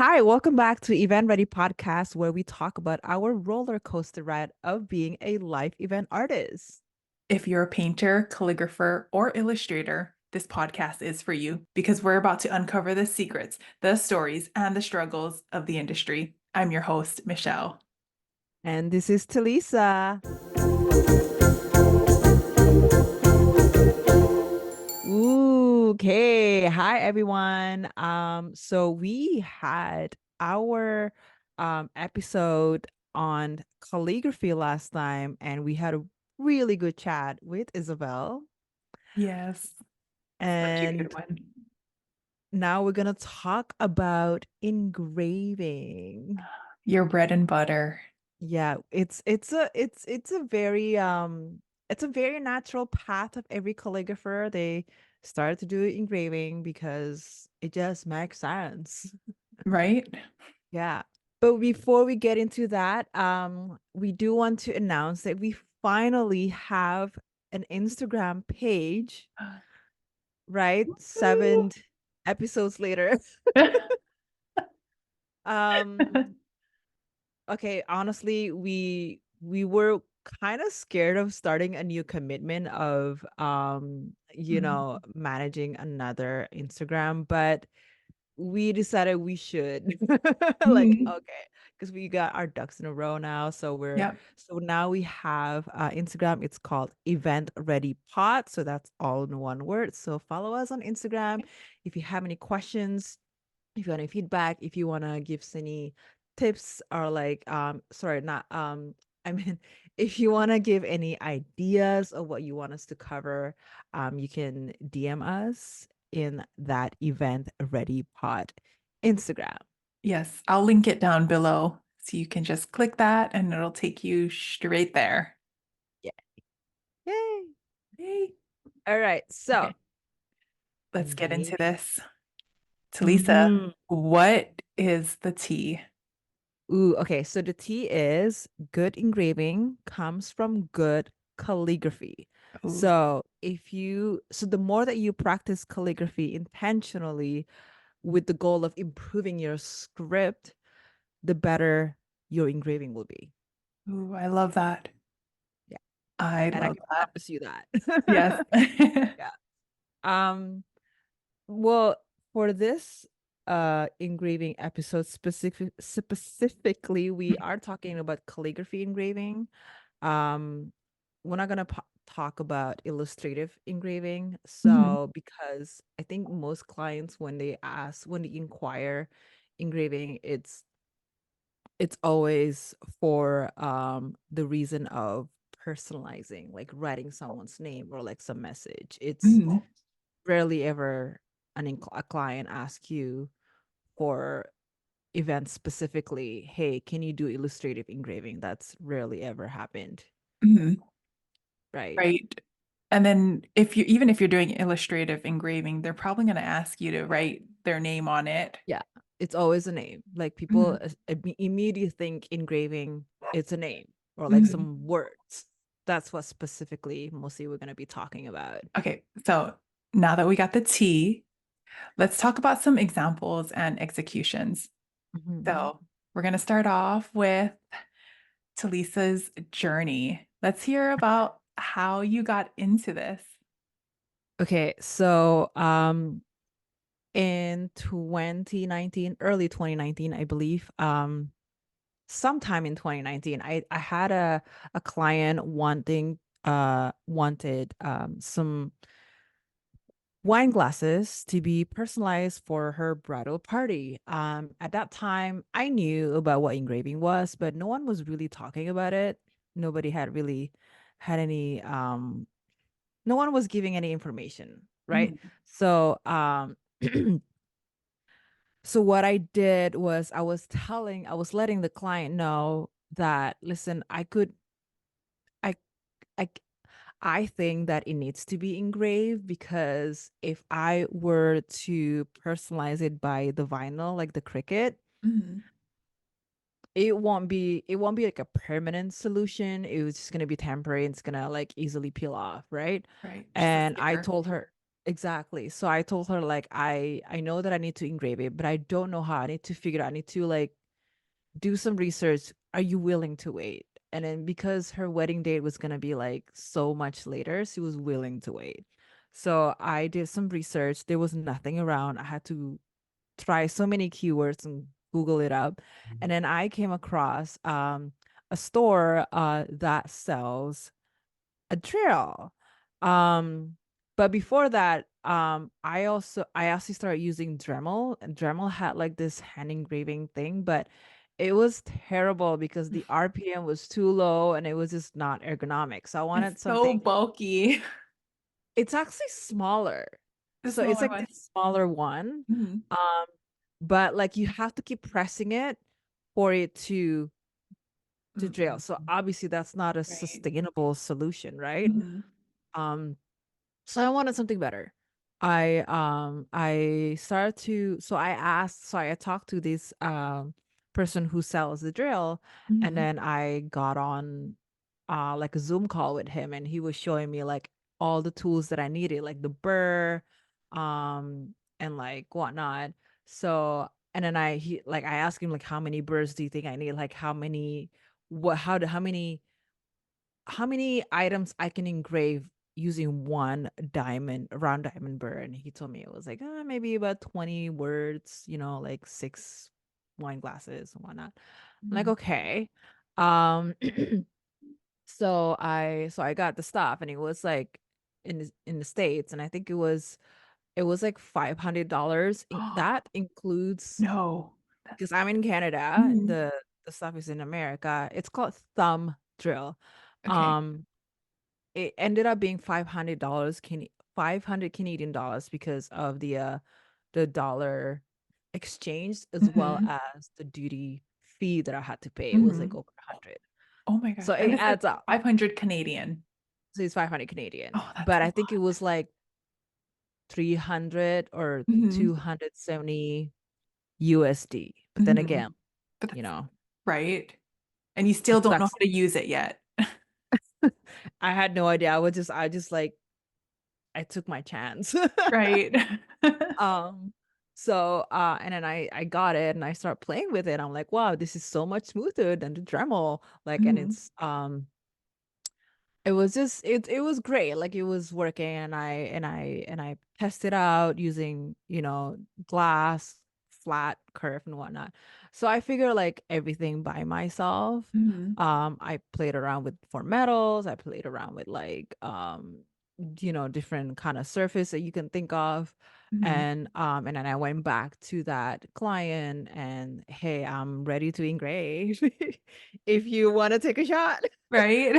Hi, welcome back to Event Ready Podcast, where we talk about our roller coaster ride of being a live event artist. If you're a painter, calligrapher, or illustrator, this podcast is for you because we're about to uncover the secrets, the stories, and the struggles of the industry. I'm your host, Michelle. And this is Talisa. Ooh, okay. Hi, everyone. So we had our episode on calligraphy last time, and we had a really good chat with Isabel. Yes, such a good And one. now we're gonna talk about engraving. Your bread and butter. Yeah, it's a very natural path of every calligrapher. They started to do engraving because it just makes sense. Right? Yeah. But before we get into that, we do want to announce that we finally have an Instagram page, right? Woo! 7 episodes later. Um, Okay, honestly, we were kind of scared of starting a new commitment of Mhm. managing another Instagram, but we decided we should. Like, Mhm. okay, because we got our ducks in a row now. Yep. So now we have Instagram. It's called Event Ready Pod. So that's all in one word. So follow us on Instagram. If you have any questions, if you want any feedback, if you want to give us any tips or like sorry, not I mean if you want to give any ideas of what you want us to cover, you can DM us in that Event Ready Pod Instagram. Yes, I'll link it down below so you can just click that and it'll take you straight there. Yeah. Yay. Yay. All right. So Okay, let's get into engraving. this. Talisa, Mm-hmm. what is the tea? Ooh, okay. So the T is good engraving comes from good calligraphy. Ooh, So the more that you practice calligraphy intentionally with the goal of improving your script, the better your engraving will be. ooh, I love that. Yeah. I And I love can that. promise you that. Yes. Yeah. Um, well, for this engraving episode specifically, we are talking about calligraphy engraving. Um, we're not gonna talk about illustrative engraving. Mhm, So, because I think most clients, when they inquire engraving, it's always for the reason of personalizing, like writing someone's name or like some message. It's mhm, rarely ever a client asks you for events specifically, hey, can you do illustrative engraving? That's rarely ever happened, mhm. right? Right. And then if you're doing illustrative engraving, they're probably going to ask you to write their name on it. Yeah, it's always a name. Like people Mhm, immediately think engraving, it's a name or like mhm. some words. That's what specifically mostly we're going to be talking about. Okay, so now that we got the T, let's talk about some examples and executions. Mhm. So we're going to start off with Talisa's journey. Let's hear about how you got into this. Okay, so in 2019, early 2019, I believe, sometime in 2019, I had a client wanted some wine glasses to be personalized for her bridal party. At that time, I knew about what engraving was, but no one was really talking about it. Nobody had really had any no one was giving any information, right? Mhm, So so what I did was I was letting the client know that, listen, I I I think that it needs to be engraved because if I were to personalize it by the vinyl, like the Cricut, mhm. it won't be like a permanent solution. It was just gonna be temporary and it's gonna like easily peel off, right? Right, just a And I sticker. told her, exactly. So I told her like I know that I need to engrave it, but I don't know how. I need to figure out. I need to like do some research. Are you willing to wait? And then because her wedding date was gonna be like so much later, she was willing to wait. So I did some research. There was nothing around. I had to try so many keywords and Google it up. And then I came across a store that sells a drill. Um, but before that, I actually started using Dremel, and Dremel had like this hand engraving thing, but it was terrible because the RPM was too low and it was just not ergonomic. So I It's wanted so something. bulky. It's actually smaller. The So it's smaller like the one. smaller one. Mhm. Um, but like you have to keep pressing it for it to drill. Mm-mm. So obviously that's not a Right. sustainable solution, right? Mhm. Um, so I wanted something better. I started to so I asked so I talked to this person who sells the drill, and Mhm. then I got on like a Zoom call with him, and he was showing me like all the tools that I needed, like the burr and like whatnot. So and then I asked him like how many burrs do you think I need? Like how many what how many items I can engrave using one diamond, round diamond burr. And he told me it was like maybe about 20 words, like 6 wine glasses and whatnot. I'm like, Mhm. okay. Um, so I got the stuff and it was like in the States, and I think it was like $500. That includes No. That- because I'm in Canada, Mhm. the stuff is in America. It's called thumb drill. Okay. Um, it ended up being $500 500 Canadian dollars because of the dollar exchange as well Mhm. as the duty fee that I had to pay. It was like Mhm. over 100. Oh my gosh. So And it this is adds up. 500 Canadian. So it's 500 Canadian. Oh, that's But a I think it lot. was like 300 or Mhm. 270 USD. But then Mhm. again, But you that's know, right. And you it still don't know sucks. how to use it yet. I had no idea. I just like I took my chance. Right. Um, and then I got it and I start playing with it. I'm like, wow, this is so much smoother than the Dremel. Like, and Mhm. it was just it was great. Like it was working, and I tested out using, glass, flat, curve and whatnot. So I figure like everything by myself. Mhm. I played around with for metals, I played around with like different kind of surface that you can think of. Mhm. And then I went back to that client and hey, I'm ready to engrave if you want to take a shot. Right?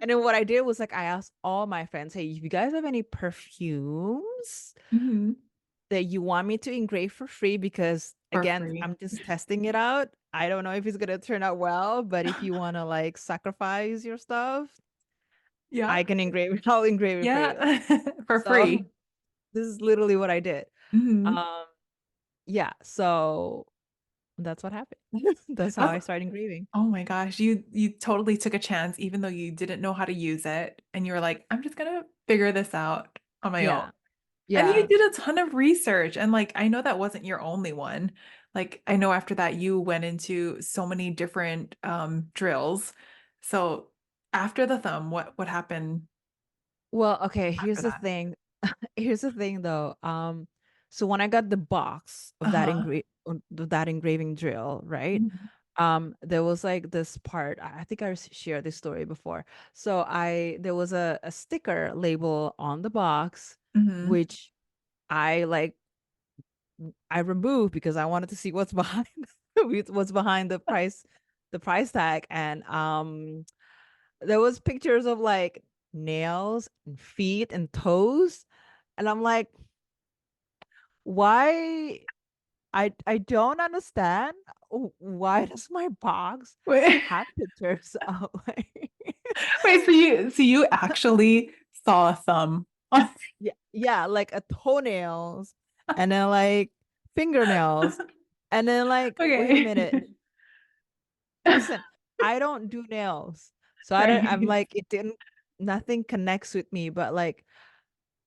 And then what I did was like I asked all my friends, "Hey, if you guys have any perfumes Mhm. that you want me to engrave for free, because For again, free. I'm just testing it out. I don't know if it's gonna turn out well, but if you want to like sacrifice your stuff, Yeah. I can engrave it. I'll engrave it for you." Yeah. For So free. this is literally what I did. Mhm. Um, yeah, so that's what happened. That's how That's I started engraving. oh my gosh, you totally took a chance even though you didn't know how to use it, and you were like, "I'm just gonna figure this out on my own." Yeah. And you Yeah. did a ton of research, and, like, I know that wasn't your only one. Like, I know after that you went into so many different, drills. So, after the thumb, what happened Well, okay, after here's the that? thing. Here's the thing though. So when I got the box of Uh-huh. that engraving drill, right? Mhm. There was like this part. I think I shared this story before. So there was a sticker label on the box, Mhm. which I like I removed because I wanted to see what's behind what's behind the price tag. And there was pictures of like nails and feet and toes. And I'm like, why I don't understand. Why does my box Wait have pictures of like wait, so you actually saw a thumb on yeah, like a toenails and then like fingernails and then like wait a Okay. minute. Listen, I don't do nails. So I'm Right. like it didn't nothing connects with me, but like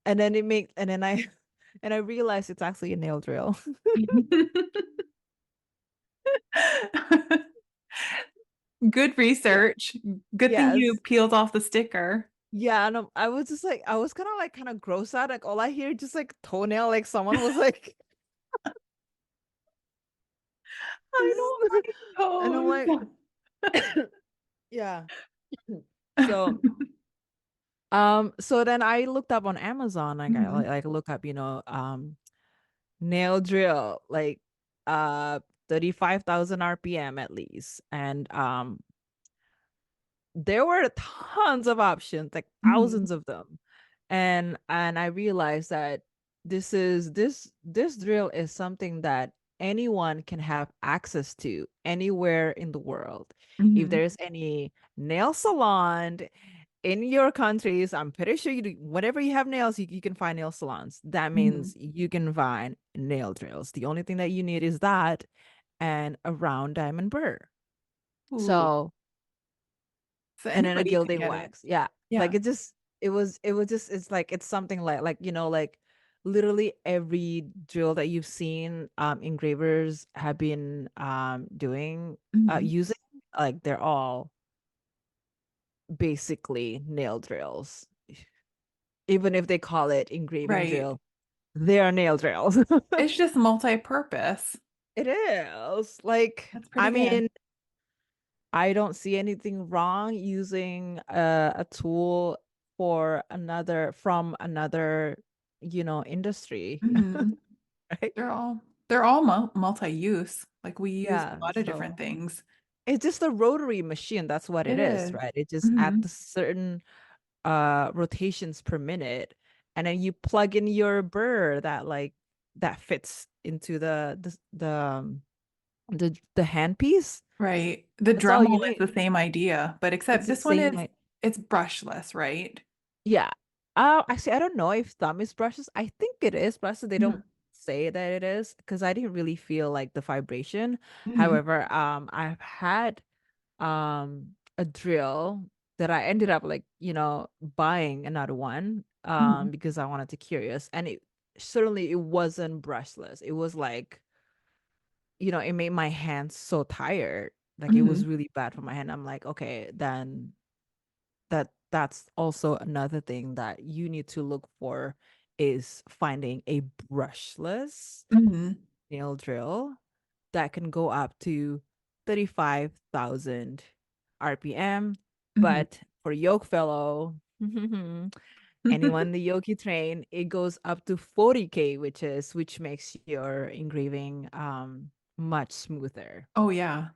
And then it makes, and then I, and I realized it's actually a nail drill. Good Yeah. research. Good thing you Yes. peeled off the sticker. Yeah. And I was just like, I was kind of like, kind of gross out. Like, all I hear just like toenail, like someone was like, I and I'm don't like, like yeah. So, toes. so then I looked up on Amazon, like I Mhm, like look up, nail drill, like 35,000 RPM at least. And there were tons of options, like mhm, thousands of them. And I realized that this drill is something that anyone can have access to anywhere in the world. If mhm, there's any nail salon in your countries, I'm pretty sure whenever you have nails, you can find nail salons. That mhm. means you can find nail drills. The only thing that you need is that and a round diamond burr. Ooh, So, so and then a anybody could gilding get it. wax. Yeah. Yeah. Like it was just, it's like, it's something like, like literally every drill that you've seen engravers have been doing Mhm. using, like they're all basically nail drills. Even if they call it engraving Right. drill, they are nail drills. It's just multi-purpose. It is. Like, That's I pretty good. mean, I don't see anything wrong using a tool from another, industry, Mhm. right? They're all multi-use. Like we use Yeah. a lot of So different things. it's just a rotary machine. That's what it It is, is. right? It just at Mhm. the certain rotations per minute, and then you plug in your burr that fits into the handpiece. Right. The That's all you Dremel is need. the same idea, but It's except the this one same is it's brushless, right? Yeah. Actually, I don't know if thumb is brushes. I think it is brushes. They don't Mhm. say that it is because I didn't really feel like the vibration. Mhm. However, I've had a drill that I ended up like, buying another one Mhm. because I wanted to curious, and it certainly it wasn't brushless. It was like, it made my hands so tired. Like it was Mhm. really bad for my hand. I'm like, okay, then that's also another thing that you need to look for is finding a brushless Mhm. nail drill that can go up to 35,000 RPM. Mhm. But for yoke fellow, anyone the yoki train, it goes up to 40K, which makes your engraving much smoother. Oh yeah.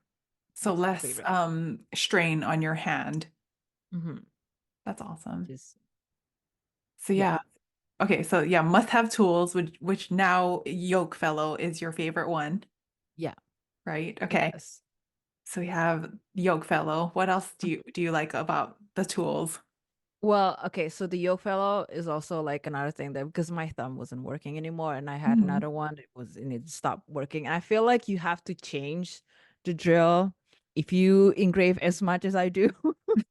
So That's my less favorite. strain on your hand. Hmm. That's awesome. Just So yeah, yeah. Okay, so yeah, must-have tools, which now Yoke Fellow is your favorite one, yeah, right? Okay. yes. So we have Yoke Fellow. What else do you like about the tools? Well, okay, so the yoke fellow is also like another thing that because my thumb wasn't working anymore and I had Mhm. another one, it stopped working. And I feel like you have to change the drill if you engrave as much as I do,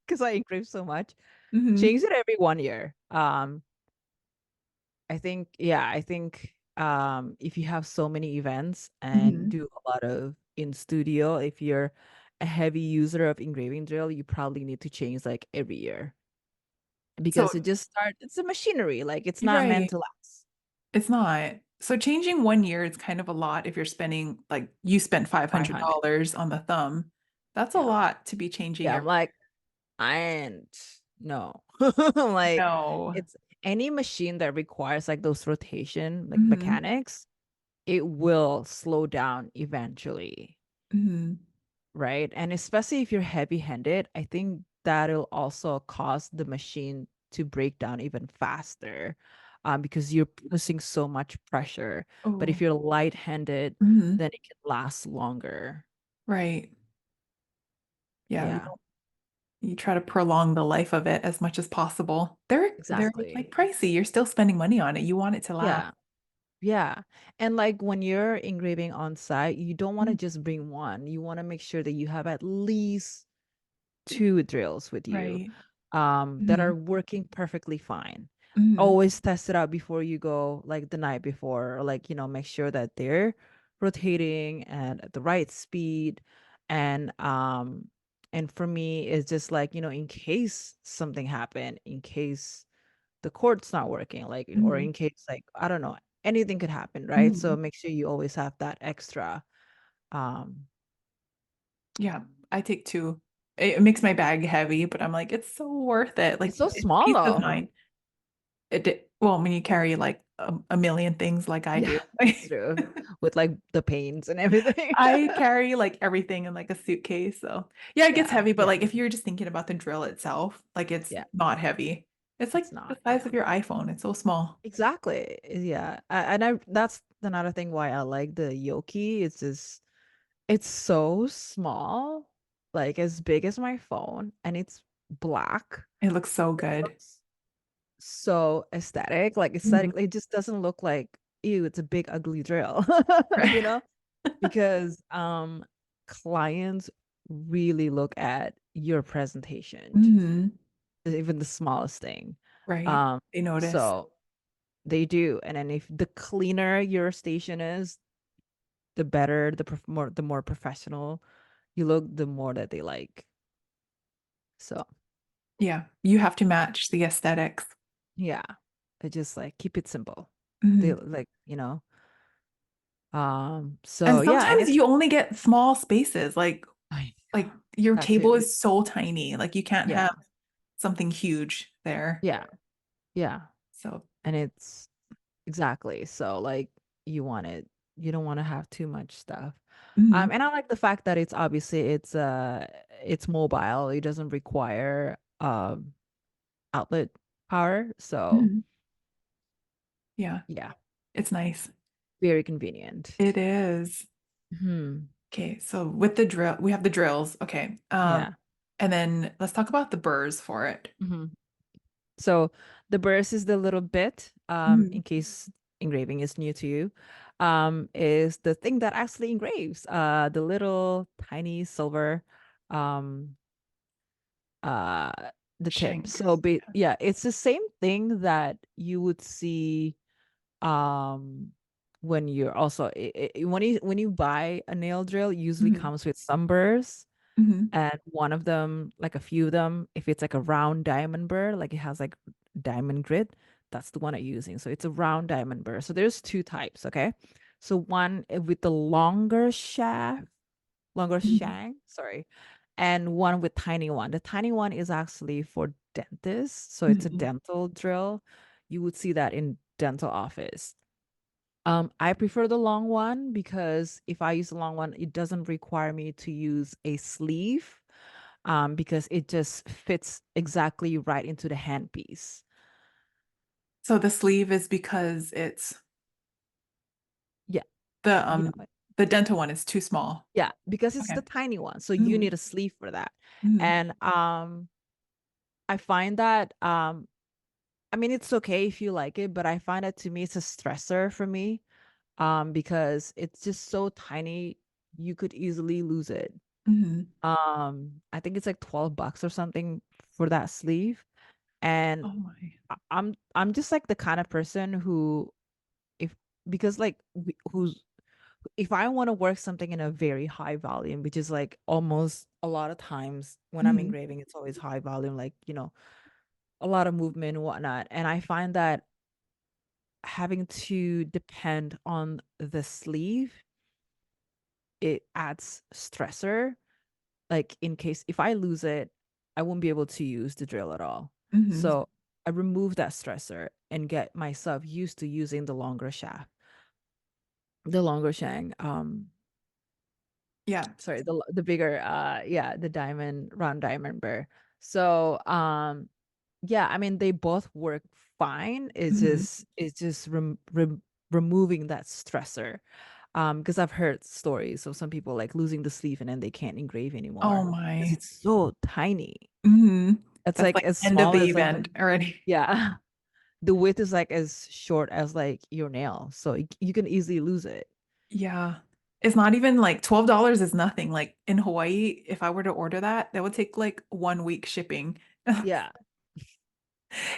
because I engrave so much. Mhm. Change it every 1 year. I think if you have so many events and Mhm. do a lot of in studio, if you're a heavy user of engraving drill, you probably need to change like every year So because it's a machinery, like it's you're not meant right. to last. It's not. So changing 1 year is kind of a lot if you're spending like you spent 500. $500 on the thumb. That's a Yeah. lot to be changing Yeah, I'm every. like, I ain't no. I'm like, No. it's any machine that requires like those rotation, like Mhm. mechanics, it will slow down eventually, Mhm. right? And especially if you're heavy-handed, I think that'll also cause the machine to break down even faster, because you're pushing so much pressure. But if Oh. you're light-handed, Mhm. then it can last longer. Right. Yeah, Yeah, you try to prolong the life of it as much as possible. They're like exactly. pricey. You're still spending money on it. You want it to last. Yeah. Yeah. And like when you're engraving on site, you don't want to Mhm. just bring one. You want to make sure that you have at least two drills with you Right. that are Mhm. working perfectly fine. Mhm. Always test it out before you go, like the night before, or like, make sure that they're rotating and at the right speed. And for me, it's just like, in case something happened, in case the cord's not working, like, or Mhm. in case, like, I don't know, anything could happen, right? So Mhm. make sure you always have that extra. Um, Yeah, I take two. It makes my bag heavy, but I'm like, it's so worth it. Like, it's so it's small peace of though. mind. Well, when you carry like a million things like I Yeah, do. that's true. With like the pains and everything. I carry like everything in like a suitcase. So yeah, it gets Yeah, heavy, but yeah, like if you're just thinking about the drill itself, like it's yeah. not heavy. It's like It's the not. size Yeah. of your iPhone. It's so small. Exactly. Yeah. And that's another thing why I like the Yoki. It's just it's so small, like as big as my phone, and it's black. It looks so It good. looks so aesthetic. Like Mhm. aesthetically, it just doesn't look like, ew, it's a big ugly drill. Right. You know? Because clients really look at your presentation, Mhm. even the smallest thing. Right. Um, They notice. so they do. And then if the cleaner your station is, the better, the more professional you look, the more that they like. So Yeah, you have to match the aesthetics. yeah, I just like keep it simple. They Mhm. like, And so yeah, and sometimes it's you only get small spaces. I Like know your that table too. is so tiny. Like you can't Yeah, have something huge there. yeah, yeah. So, And it's exactly. So like you don't want to have too much stuff. mhm. And I like the fact that it's mobile. It doesn't require outlet power. So Mhm. Yeah, yeah, it's nice. very convenient. It is. Hmm. Okay, so with the drill, we have the drills. Okay. Yeah. And then let's talk about the burrs for it. Hmm. So the burst is the little bit, Mhm. in case engraving is new to you, is the thing that actually engraves, the little tiny silver, um, uh, the tip. So Shanks. be yeah, it's the same thing that you would see, um, when you're also when you buy a nail drill, it usually Mhm. comes with some burrs. Mhm. And one of them, like a few of them, if it's like a round diamond burr, like it has like diamond grid, that's the one I'm using. So it's a round diamond burr. So there's two types, okay? So one with the longer Mhm. shank, sorry, and one with tiny one. The tiny one is actually for dentists, so it's a Mhm. dental drill. You would see that in dental office. I prefer the long one because if I use the long one, it doesn't require me to use a sleeve, because it just fits exactly right into the handpiece. So the sleeve is because it's Yeah, the you know um it. the dental one is too small. Yeah, because it's Okay. the tiny one, so you Mhm. need a sleeve for that. Mhm. And I find that I mean it's okay if you like it, but I find that to me it's a stressor for me, because it's just so tiny, you could easily lose it. Mhm. I think it's like $12 or something for that sleeve. And Oh my. I'm just like the kind of person who, if because like who's if I want to work something in a very high volume, which is like almost a lot of times when I'm Mhm. engraving, it's always high volume, like, a lot of movement and whatnot. And I find that having to depend on the sleeve, it adds stressor. Like in case if I lose it, I won't be able to use the drill at all. Mhm. So I remove that stressor and get myself used to using the longer shaft, the longer shang. Yeah. Sorry, the bigger, yeah, the diamond round diamond burr. So yeah, I mean they both work fine. Mhm. It's just removing that stressor. Because I've heard stories of some people like losing the sleeve and then they can't engrave Oh anymore because my. it's so tiny. Mhm. It's That's like like as end of small the as like event already. yeah, the width is like as short as like your nail, so you can easily lose it. Yeah. It's not even like $12 is nothing. Like in Hawaii, if I were to order that, that would take like 1 week shipping. Yeah,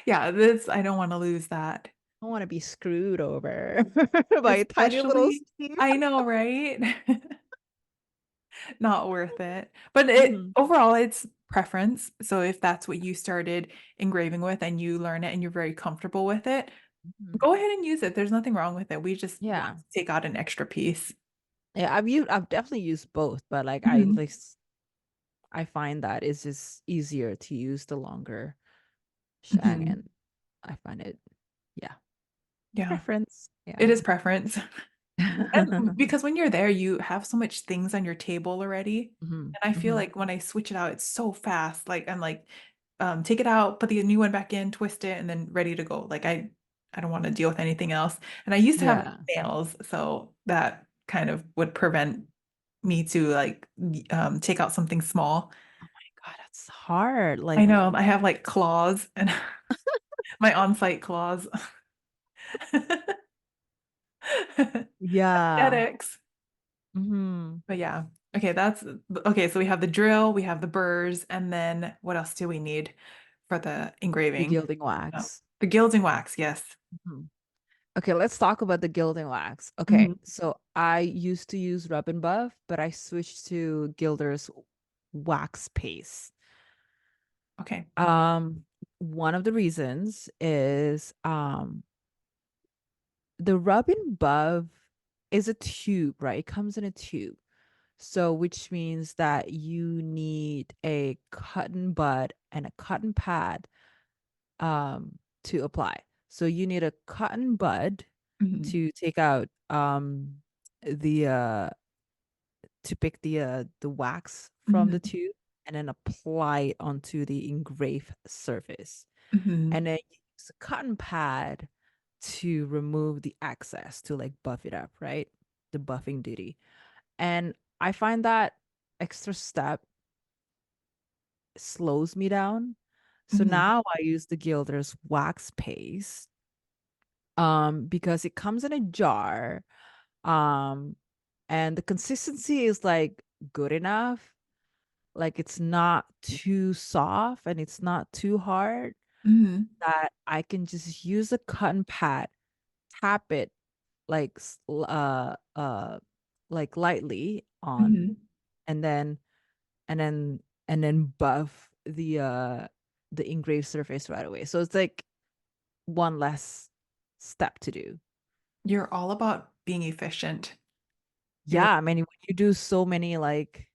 Yeah, this I don't want to lose that. I don't want to be screwed over by a tiny little Especially, sleeve. I know, right? Not worth it. But it Mhm, overall, it's preference. So if that's what you started engraving with and you learn it and you're very comfortable with it, mhm. go ahead and use it. There's nothing wrong with it. We just want Yeah. to take out an extra piece. Yeah, I've definitely used both, but like Mhm. I find that it's just easier to use the longer shang, Mhm. and I find it, yeah, Yeah, preference. it Yeah. is preference. And because when you're there, you have so much things on your table already. Mhm, And I feel mhm. like when I switch it out, it's so fast. Like I'm like, take it out, put the new one back in, twist it, and then ready to go. Like I don't want to deal with anything else. And I used to have Yeah. nails, so that kind of would prevent me to like take out something small. God, that's hard. I Like, know I have like claws and my on-site claws. yeah. Aesthetics. Mhm. But yeah. Okay, that's okay. So we have the drill, we have the burrs, and then what else do we need for the The engraving? gilding Oh, wax. the gilding wax, yes. Mhm. Okay, let's talk about the gilding wax. Okay, Mhm. so I used to use rub and buff, but I switched to Gilder's wax paste. Okay. Um, one of the reasons is the rub and buff is a tube, right? It comes in a tube. So which means that you need a cotton bud and a cotton pad to apply. So you need a cotton bud Mhm. to take out the to pick the wax from the Mhm. tube and then apply it onto the engraved surface. Mhm. And then you use a cotton pad to remove the excess to like buff it up, right? The buffing duty. And I find that extra step slows me down. So Mhm. now I use the Gilder's wax paste because it comes in a jar um and the consistency is like good enough. Like it's not too soft and it's not too hard Mhm. that I can just use a cotton pad, tap it like like lightly on, Mhm. and then and then and then buff the engraved surface right away. So it's like one less step to do. You're all about being efficient. You're Yeah, I mean when you do so many like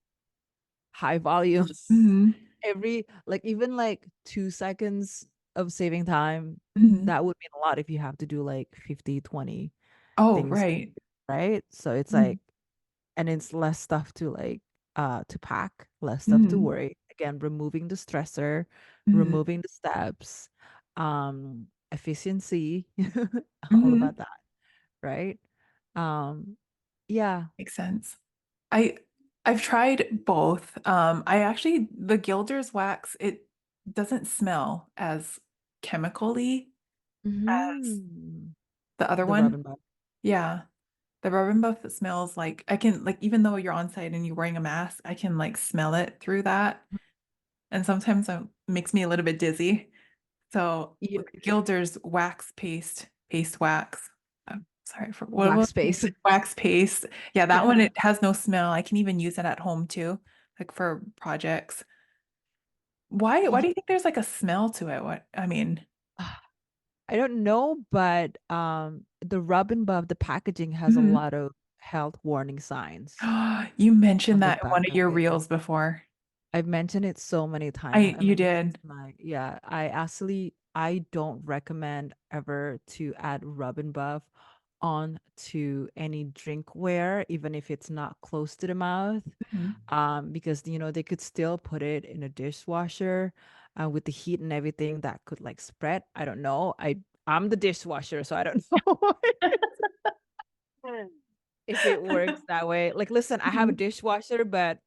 high volumes, Mhm. every like even like 2 seconds of saving time, Mhm. that would mean a lot if you have to do like 50, 20 Oh, things, right. right? So it's Mhm. like, and it's less stuff to pack, less stuff to Mhm. worry. Again, removing the stressor, Mhm. removing the steps, efficiency, all Mhm. about that, right? Yeah. Makes sense. I I've tried both. I actually the Gilder's wax, it doesn't smell as chemically as Hmm. the other The one. rub and buff. Yeah. The rub and buff, it smells like I can like even though you're on site and you're wearing a mask, I can like smell it through that. And sometimes it makes me a little bit dizzy. So Yeah, with the Gilder's wax paste wax. Sorry for what was wax space. wax paste. Yeah, that one Yeah. it has no smell. I can even use it at home too, like for projects. Why do you think there's like a smell to it? What I mean. I don't know, but the rub and buff, the packaging has a Mhm. lot of health warning signs You mentioned on the that in back one of of your it. reels before. I've mentioned it so many times. I I you mentioned it did. to my, yeah, I actually I don't recommend ever to add rub and buff on to any drinkware, even if it's not close to the mouth. Mhm. Because they could still put it in a dishwasher with the heat and everything that could like spread. I don't know. I'm the dishwasher, so I don't know if it works that way. Like, listen, I have a Mhm. dishwasher, but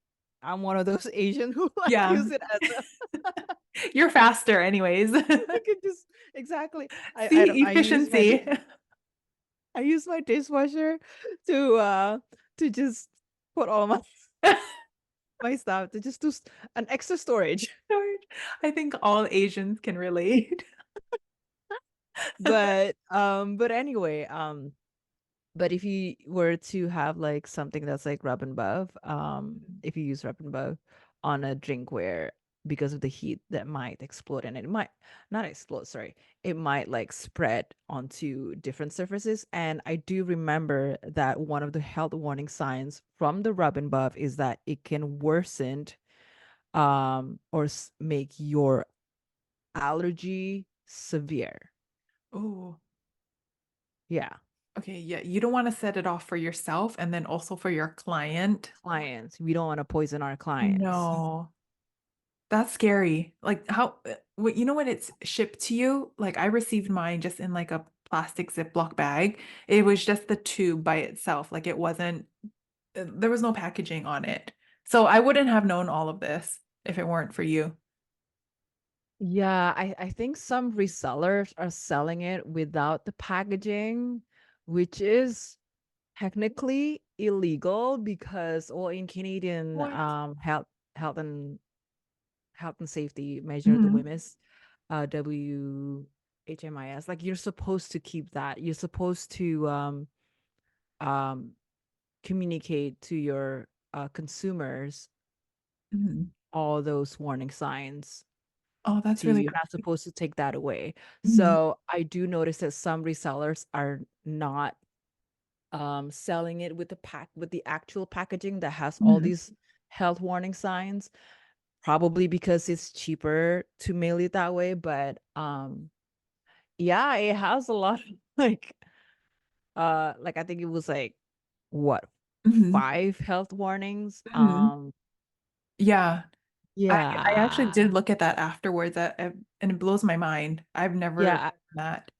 I'm one of those Asian who like Yeah. use it as a You're faster anyways. I could just exactly. I don't See, I use my efficiency. I use my dishwasher to to just put all my stuff to just do an extra storage. Storage. I think all Asians can relate. But anyway, but if you were to have like something that's like rub and buff, if you use rub and buff on a drinkware because of the heat that might explode and it might not explode, sorry, it might like spread onto different surfaces. And I do remember that one of the health warning signs from the rub and buff is that it can worsen or make your allergy severe. Oh, Yeah. okay. Yeah. You don't want to set it off for yourself and then also for your client. Clients. We don't want to poison our clients. No, that's scary. Like how, what, you know, when it's shipped to you, like I received mine just in like a plastic Ziploc bag. It was just the tube by itself. Like it wasn't, there was no packaging on it. So I wouldn't have known all of this if it weren't for you. Yeah, I think some resellers are selling it without the packaging, which is technically illegal because, well, in Canadian What? health and health and safety measure, the Mhm. WHMIS, WHMIS, like you're supposed to keep that. You're supposed to um communicate to your consumers Mhm. all those warning signs. Oh, that's To really you're not great. supposed to take that away. Mhm. So I do notice that some resellers are not selling it with the pack with the actual packaging that has all Mhm. these health warning signs, probably because it's cheaper to mail it that way. But yeah, it has a lot of like I think it was like what Mhm. 5 health warnings. Mhm. Yeah. I actually Yeah. did look at that afterwards, and it blows my mind. I've never done Yeah, that.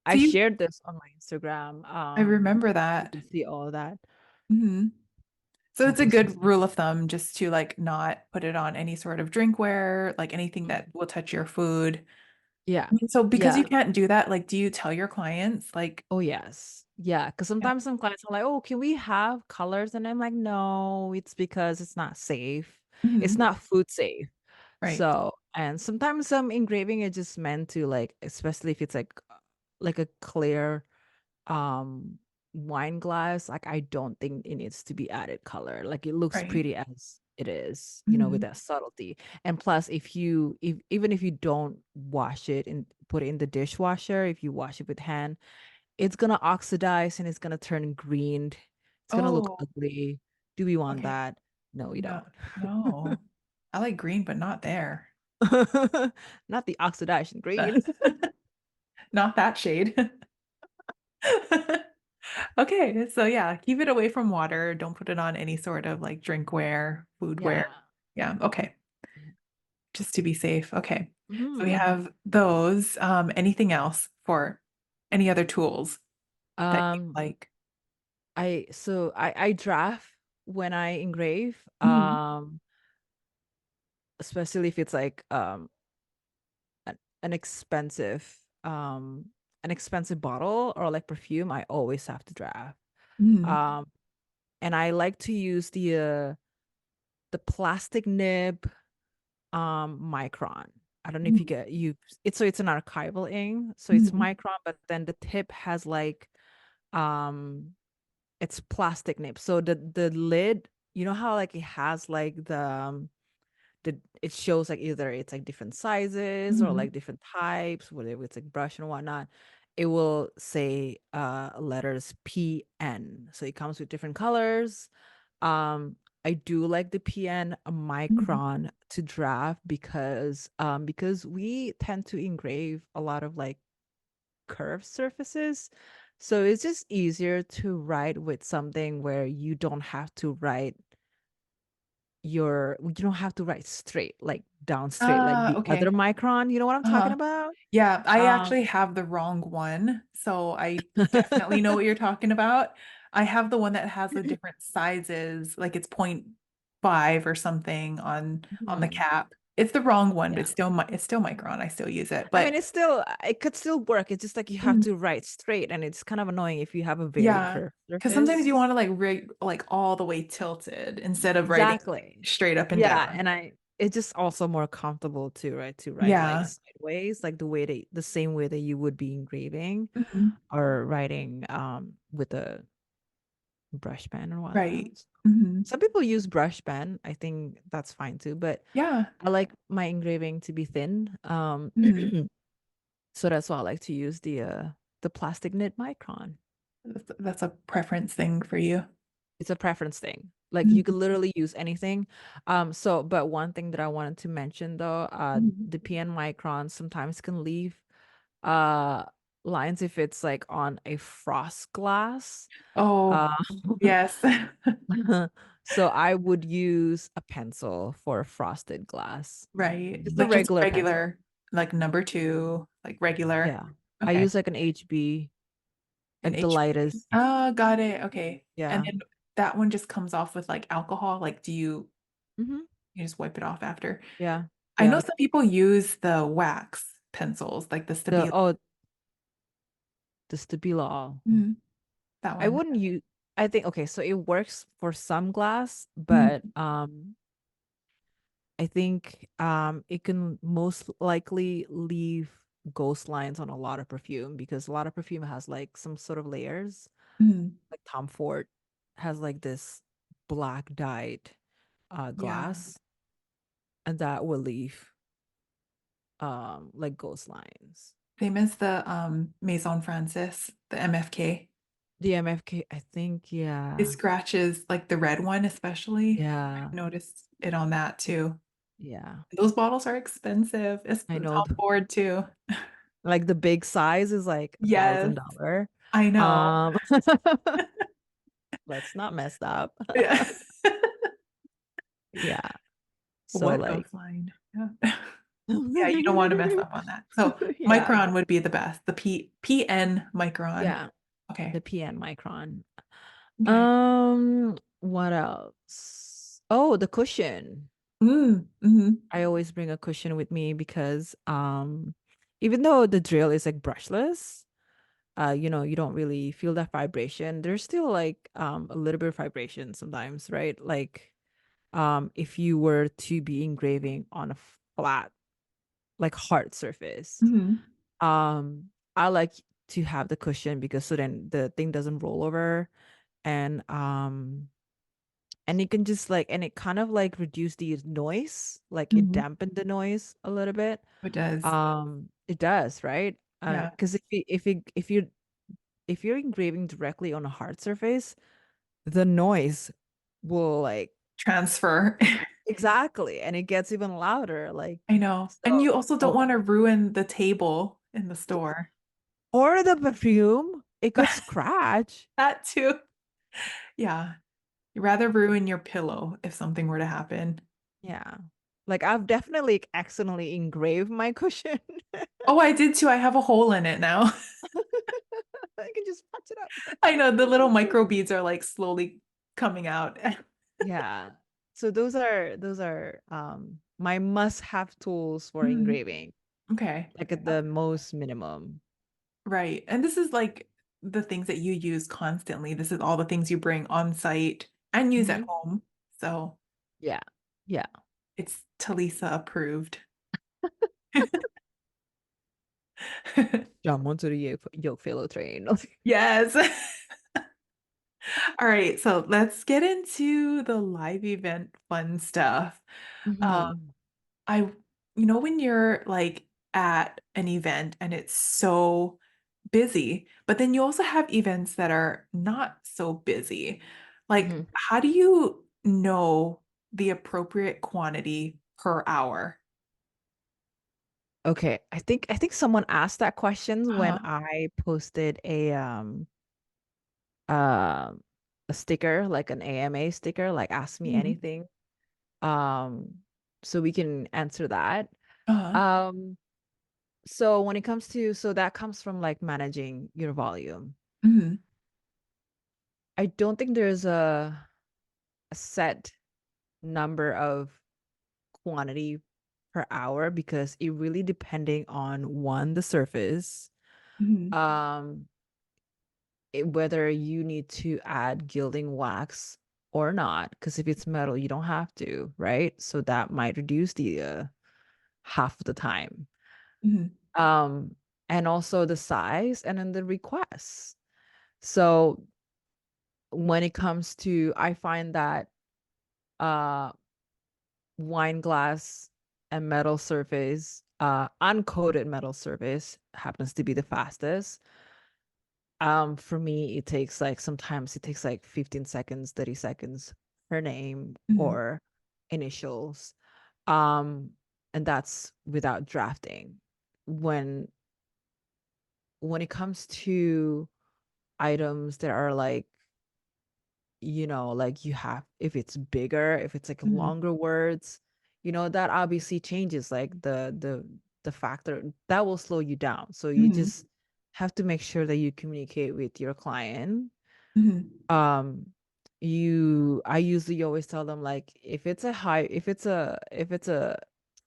I So you, shared this on my Instagram. I remember You that. can see all of that. Hmm. So All it's a those good messages. rule of thumb just to like not put it on any sort of drinkware, like anything that Mhm. will touch your food. Yeah. I mean, so because you Yeah. can't do that, like, do you tell your clients like, Oh, yes. Yeah. Because yeah. sometimes some clients are like, oh, can we have colors? And I'm like, no, it's because it's not safe. It's Mhm. not food safe. Right, So, and sometimes some engraving is just meant to like, especially if it's like a clear um wine glass, like I don't think it needs to be added color. Like it looks right. pretty as it is, with Mhm. that subtlety. And plus if even if you don't wash it and put it in the dishwasher, if you wash it with hand, it's gonna oxidize and it's gonna turn green. It's gonna look Oh, ugly. Do we want okay. that? No, we No, don't. no. I like green, but not there. Not the oxidation green. Not that shade. Okay, so yeah, keep it away from water. Don't put it on any sort of like drinkware, foodware. Yeah. Yeah, okay. Just to be safe. Okay. So we Hmm. have those. Anything else for any other tools that you Um, like? I draft when I engrave, Mhm. especially if it's like an, an expensive an expensive bottle or like perfume, I always have to draft. Mhm. Um, and I like to use the plastic nib micron. I don't know if Mhm. you it's an archival ink, so it's Mhm. micron, but then the tip has like um it's plastic nib. So the lid, you know how like it has like it shows like either it's like different sizes or Mhm. like different types, whether it's like brush and whatnot. It will say letters PN. So it comes with different colors. Um, I do like the PN Mhm. micron to draft because we tend to engrave a lot of like curved surfaces. So it's just easier to write with something where you don't have to write straight, like down straight, like the other Okay. micron. You know what I'm talking Uh-huh. about? Yeah, I Um, actually have the wrong one, so I definitely know what you're talking about. I have the one that has the different sizes, like it's point 0.5 or something on the mhm, cap. It's the wrong one, but yeah. it's still micron. I still use it. I mean, But it could still work. It's just like you have mm, to write straight, and it's kind of annoying if you have a very yeah, curved because sometimes surface. you want to like rig like all the way tilted instead of writing Exactly. straight up and Yeah, down. and it's just also more comfortable too, right? To write like Yeah. sideways, like the same way that you would be engraving Mhm. or writing with a brush pen or whatnot. Right. Hmm. Some people use brush pen. I think that's fine too, but Yeah. I like my engraving to be thin. Mhm. So that's why I like to use the plastic knit micron. That's a preference thing for you. It's a preference thing. Like you could Mhm. literally use anything. So but one thing that I wanted to mention though, Mhm. the PN micron sometimes can leave uh lines if it's like on a frost glass. Oh, Uh yes. so I would use a pencil for frosted glass. Right. Just a Like just regular pencil. regular, like number two, like regular. Yeah. I Okay. use like an HB, An like the HB. lightest. Oh, got it. Okay. And Yeah. then that one just comes off with like alcohol. Like, Hmm. you just wipe it off after? Yeah. I know Yeah. some people use the wax pencils, like the The Stabilo. oh, the Stabilo. Mhm. That I one. wouldn't use I think okay, so it works for some glass, but Mhm. I think it can most likely leave ghost lines on a lot of perfume because a lot of perfume has like some sort of layers. Mhm. Like Tom Ford has like this black dyed Yeah. glass and that will leave like ghost lines. Same as the Maison Francis, the MFK. The MFK, I think, It yeah. scratches like the red one, especially. Yeah. I noticed it on that too. Yeah. Those bottles are expensive. It's I Tom know Ford too. like the big size is like a Yes, thousand dollar. I know. Um let's not mess up. Yeah. Yeah. So What like ghost line? Yeah. Yeah, you don't want to mess up on that. So yeah. Micron would be the best. The PN Micron. Yeah. The Okay. PN micron. Okay. What else? Oh, the cushion. Mm-hmm. I always bring a cushion with me because even though the drill is like brushless, you don't really feel that vibration. There's still like a little bit of vibration sometimes, right? Like if you were to be engraving on a flat, like hard surface. Mm-hmm. I like to have the cushion because so then the thing doesn't roll over and it can just like and it kind of like reduce the noise, like it Mm-hmm. dampened the noise a little bit. It does. It does, right? Yeah. Because if you're engraving directly on a hard surface, the noise will like Transfer. exactly, and it gets even louder. Like I know. And you so, also don't oh, want to ruin the table in the store. or the perfume, it could scratch. That too. Yeah. You'd rather ruin your pillow if something were to happen. Yeah, like I've definitely accidentally engraved my cushion. Oh, I did too. I have a hole in it now. I can just patch it up. I know the little micro beads are like slowly coming out. Yeah. So those are my must-have tools for Mhm. engraving, Okay. like at the most minimum. Right. And this is like the things that you use constantly. This is all the things you bring on site and use at Hmm. home. So Yeah. Yeah. it's Talisa approved. Jump onto the yoke fellow train. Yes. All right. So let's get into the live event fun stuff. Um, Hmm. I, when you're like at an event and it's so busy, but then you also have events that are not so busy. Like, Hmm. how do you know the appropriate quantity per hour? Okay. I think someone asked that question when Uh-huh. I posted um a sticker, like an AMA sticker, like ask me Mhm. anything. Um, so we can answer that. Uh-huh. Um, so when it comes to so that comes from like managing your volume. Hmm. I don't think there's a set number of quantity per hour because it really depending on one, the surface, Hmm. whether you need to add gilding wax. or not. Because if it's metal, you don't have to, right? So that might reduce the half of the time. Mhm. Um, and also the size and then the requests. So when it comes to, I find that uh wine glass and metal surface, uncoated metal surface happens to be the fastest. For me, it takes like sometimes it takes like 15 seconds, 30 seconds per name Mhm. or initials. Um, and that's without drafting. When when it comes to items that are like, like you have, if it's bigger, if it's like Mhm. longer words, that obviously changes like the factor that will slow you down. So you Mhm. just have to make sure that you communicate with your client. Mhm. um I usually always tell them, like, if it's a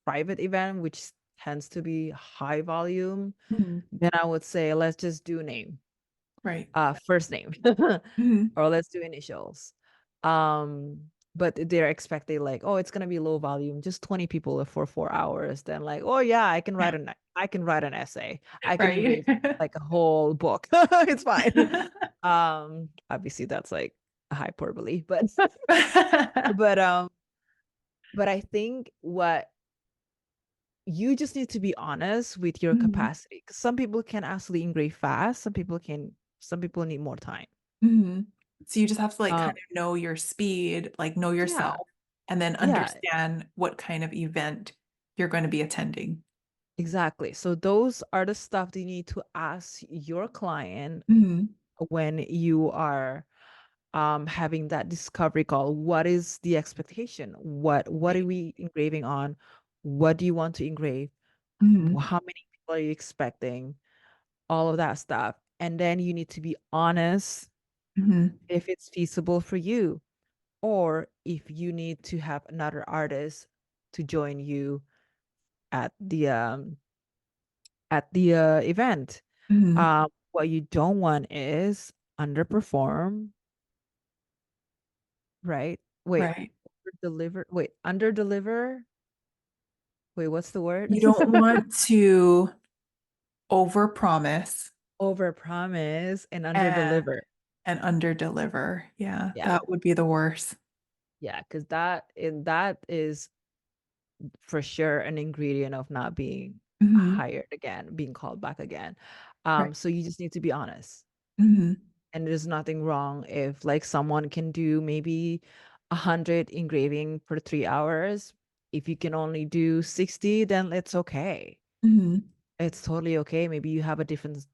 private event, which tends to be high volume, Mhm. then I would say let's just do name, Right. first name, Mhm. or let's do initials. But they're expecting like, oh, it's gonna be low volume, just 20 people for 4 hours. Then like, oh yeah, I can write an essay. I can Right. engrave like a whole book. It's fine. Obviously that's like a hyperbole, but but um, but I think what you just need to be honest with your Mhm. capacity. 'Cause some people can actually engrave fast, some people need more time. Mhm. So you just have to like kind Um, of know your speed, like know yeah, yourself, and then yeah, understand what kind of event you're going to be attending. exactly. So those are the stuff that you need to ask your client Mhm. when you are having that discovery call. What is the expectation? What are Right. we engraving on? What do you want to engrave? Mhm. How many people are you expecting? All of that stuff. And then you need to be honest Mhm. if it's feasible for you, or if you need to have another artist to join you at the event. Mhm. What you don't want is underperform, right? Wait, Right. deliver. Wait, under deliver. Wait, what's the word? You don't want to overpromise Over promise and under and deliver. and underdeliver. Yeah, Yeah, that would be the worst. yeah, because that is for sure an ingredient of not being Mhm. hired again, being called back again. Right. So you just need to be honest. Mhm. And there's nothing wrong if like someone can do maybe 100 engraving per 3 hours. If you can only do 60, then it's okay. Mhm. It's totally okay. Maybe you have a different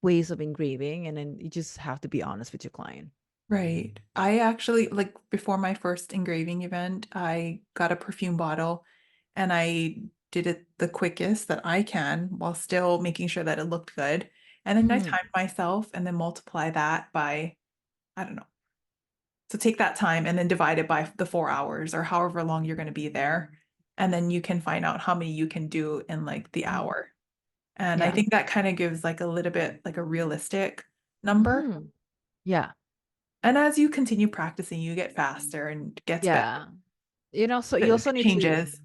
ways of engraving, and then you just have to be honest with your client. Right. I actually, like, before my first engraving event, I got a perfume bottle and I did it the quickest that I can while still making sure that it looked good. And then I Mhm. timed myself and then multiply that by, I don't know. So take that time and then divide it by the 4 hours or however long you're going to be there. And then you can find out how many you can do in like the Mhm. hour. And I Yeah. think that kind of gives like a little bit like a realistic number. Mhm. Yeah. And as you continue practicing, you get faster and gets better. Yeah. So you It also need to, changes.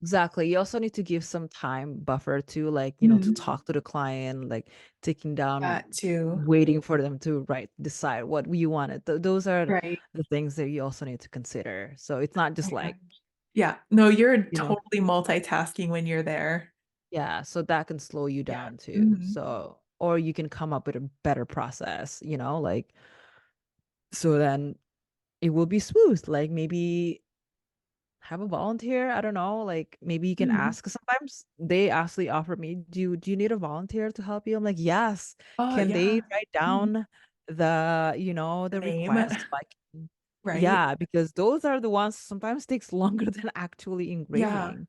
exactly, you also need to give some time buffer to, like, to Mhm. talk to the client, like taking down, That too. waiting for them to, right, decide what you wanted. Those are Right. the things that you also need to consider. So it's not Oh just my like, gosh. Yeah. No, you're you know, totally multitasking when you're there. yeah, so that can slow you Yeah. down too. Mhm. So, or you can come up with a better process, like, so then it will be smooth. Like maybe have a volunteer. I don't know. Like maybe you can Mhm. ask. Sometimes they actually offer me, do you need a volunteer to help you? I'm like, yes. Oh, Can they yeah. write Mhm. down The the name, request? Like, right? yeah, because those are the ones sometimes takes longer than actually Yeah. engraving,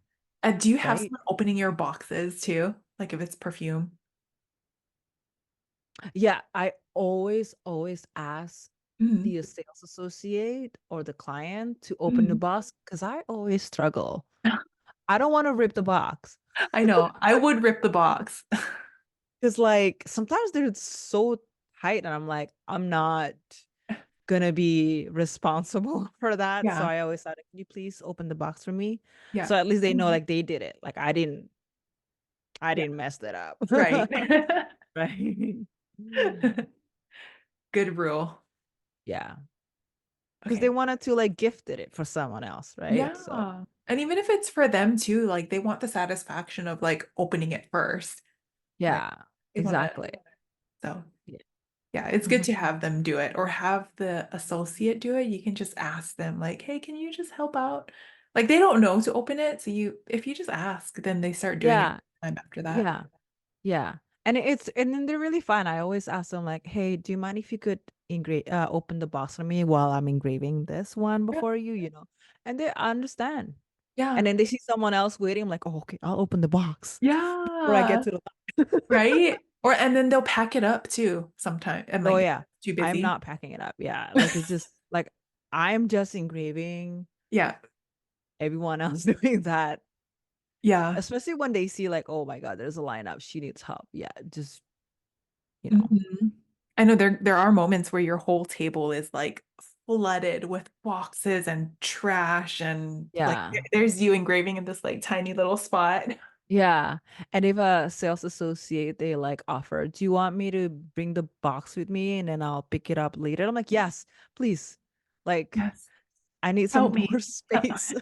Do you have right? someone opening your boxes too? Like if it's perfume? Yeah, I always ask Mhm. the sales associate or the client to open the Mhm. box because I always struggle. I don't want to rip the box. I know. I would rip the box. Because like sometimes they're so tight and I'm like, I'm not. gonna be responsible for that. So Yeah. I always thought, can you please open the box for me? Yeah. So at least they know like they did it. Like I Yeah. didn't mess that up. Right. Right. Good rule. Yeah. Because they Okay. wanted to like gifted it for someone else, right? So Yeah. And even if it's for them too, like they want the satisfaction of like opening it first, right? yeah, They want to, exactly. so Yeah. yeah, it's good to have them do it or have the associate do it. You can just ask them, like, hey, can you just help out? Like they don't know to open it. So if you just ask, then they start doing it Yeah. time after that. Yeah. Yeah. And then they're really fun. I always ask them like, "Hey, do you mind if you could engrave open the box for me while I'm engraving this one Yeah. before you, And they understand. And Yeah. then they see someone else waiting. I'm like, "Oh, okay, I'll open the box before I get Yeah. to the." Right? Or and then they'll pack it up too sometimes. And Oh like yeah. too I'm busy. not packing it up. Yeah. Like it's just like I'm just engraving, Yeah. everyone else doing that. Yeah. Especially when they see like, oh my God, there's a lineup. She needs help. Yeah, just, you know. Mhm. I know there are moments where your whole table is like flooded with boxes and trash and like Yeah. there's you engraving in this like tiny little spot. Yeah. And if a sales associate, they like offer, do you want me to bring the box with me and then I'll pick it up later? I'm like, yes, please. Like, Yes. I need Help some more me. space.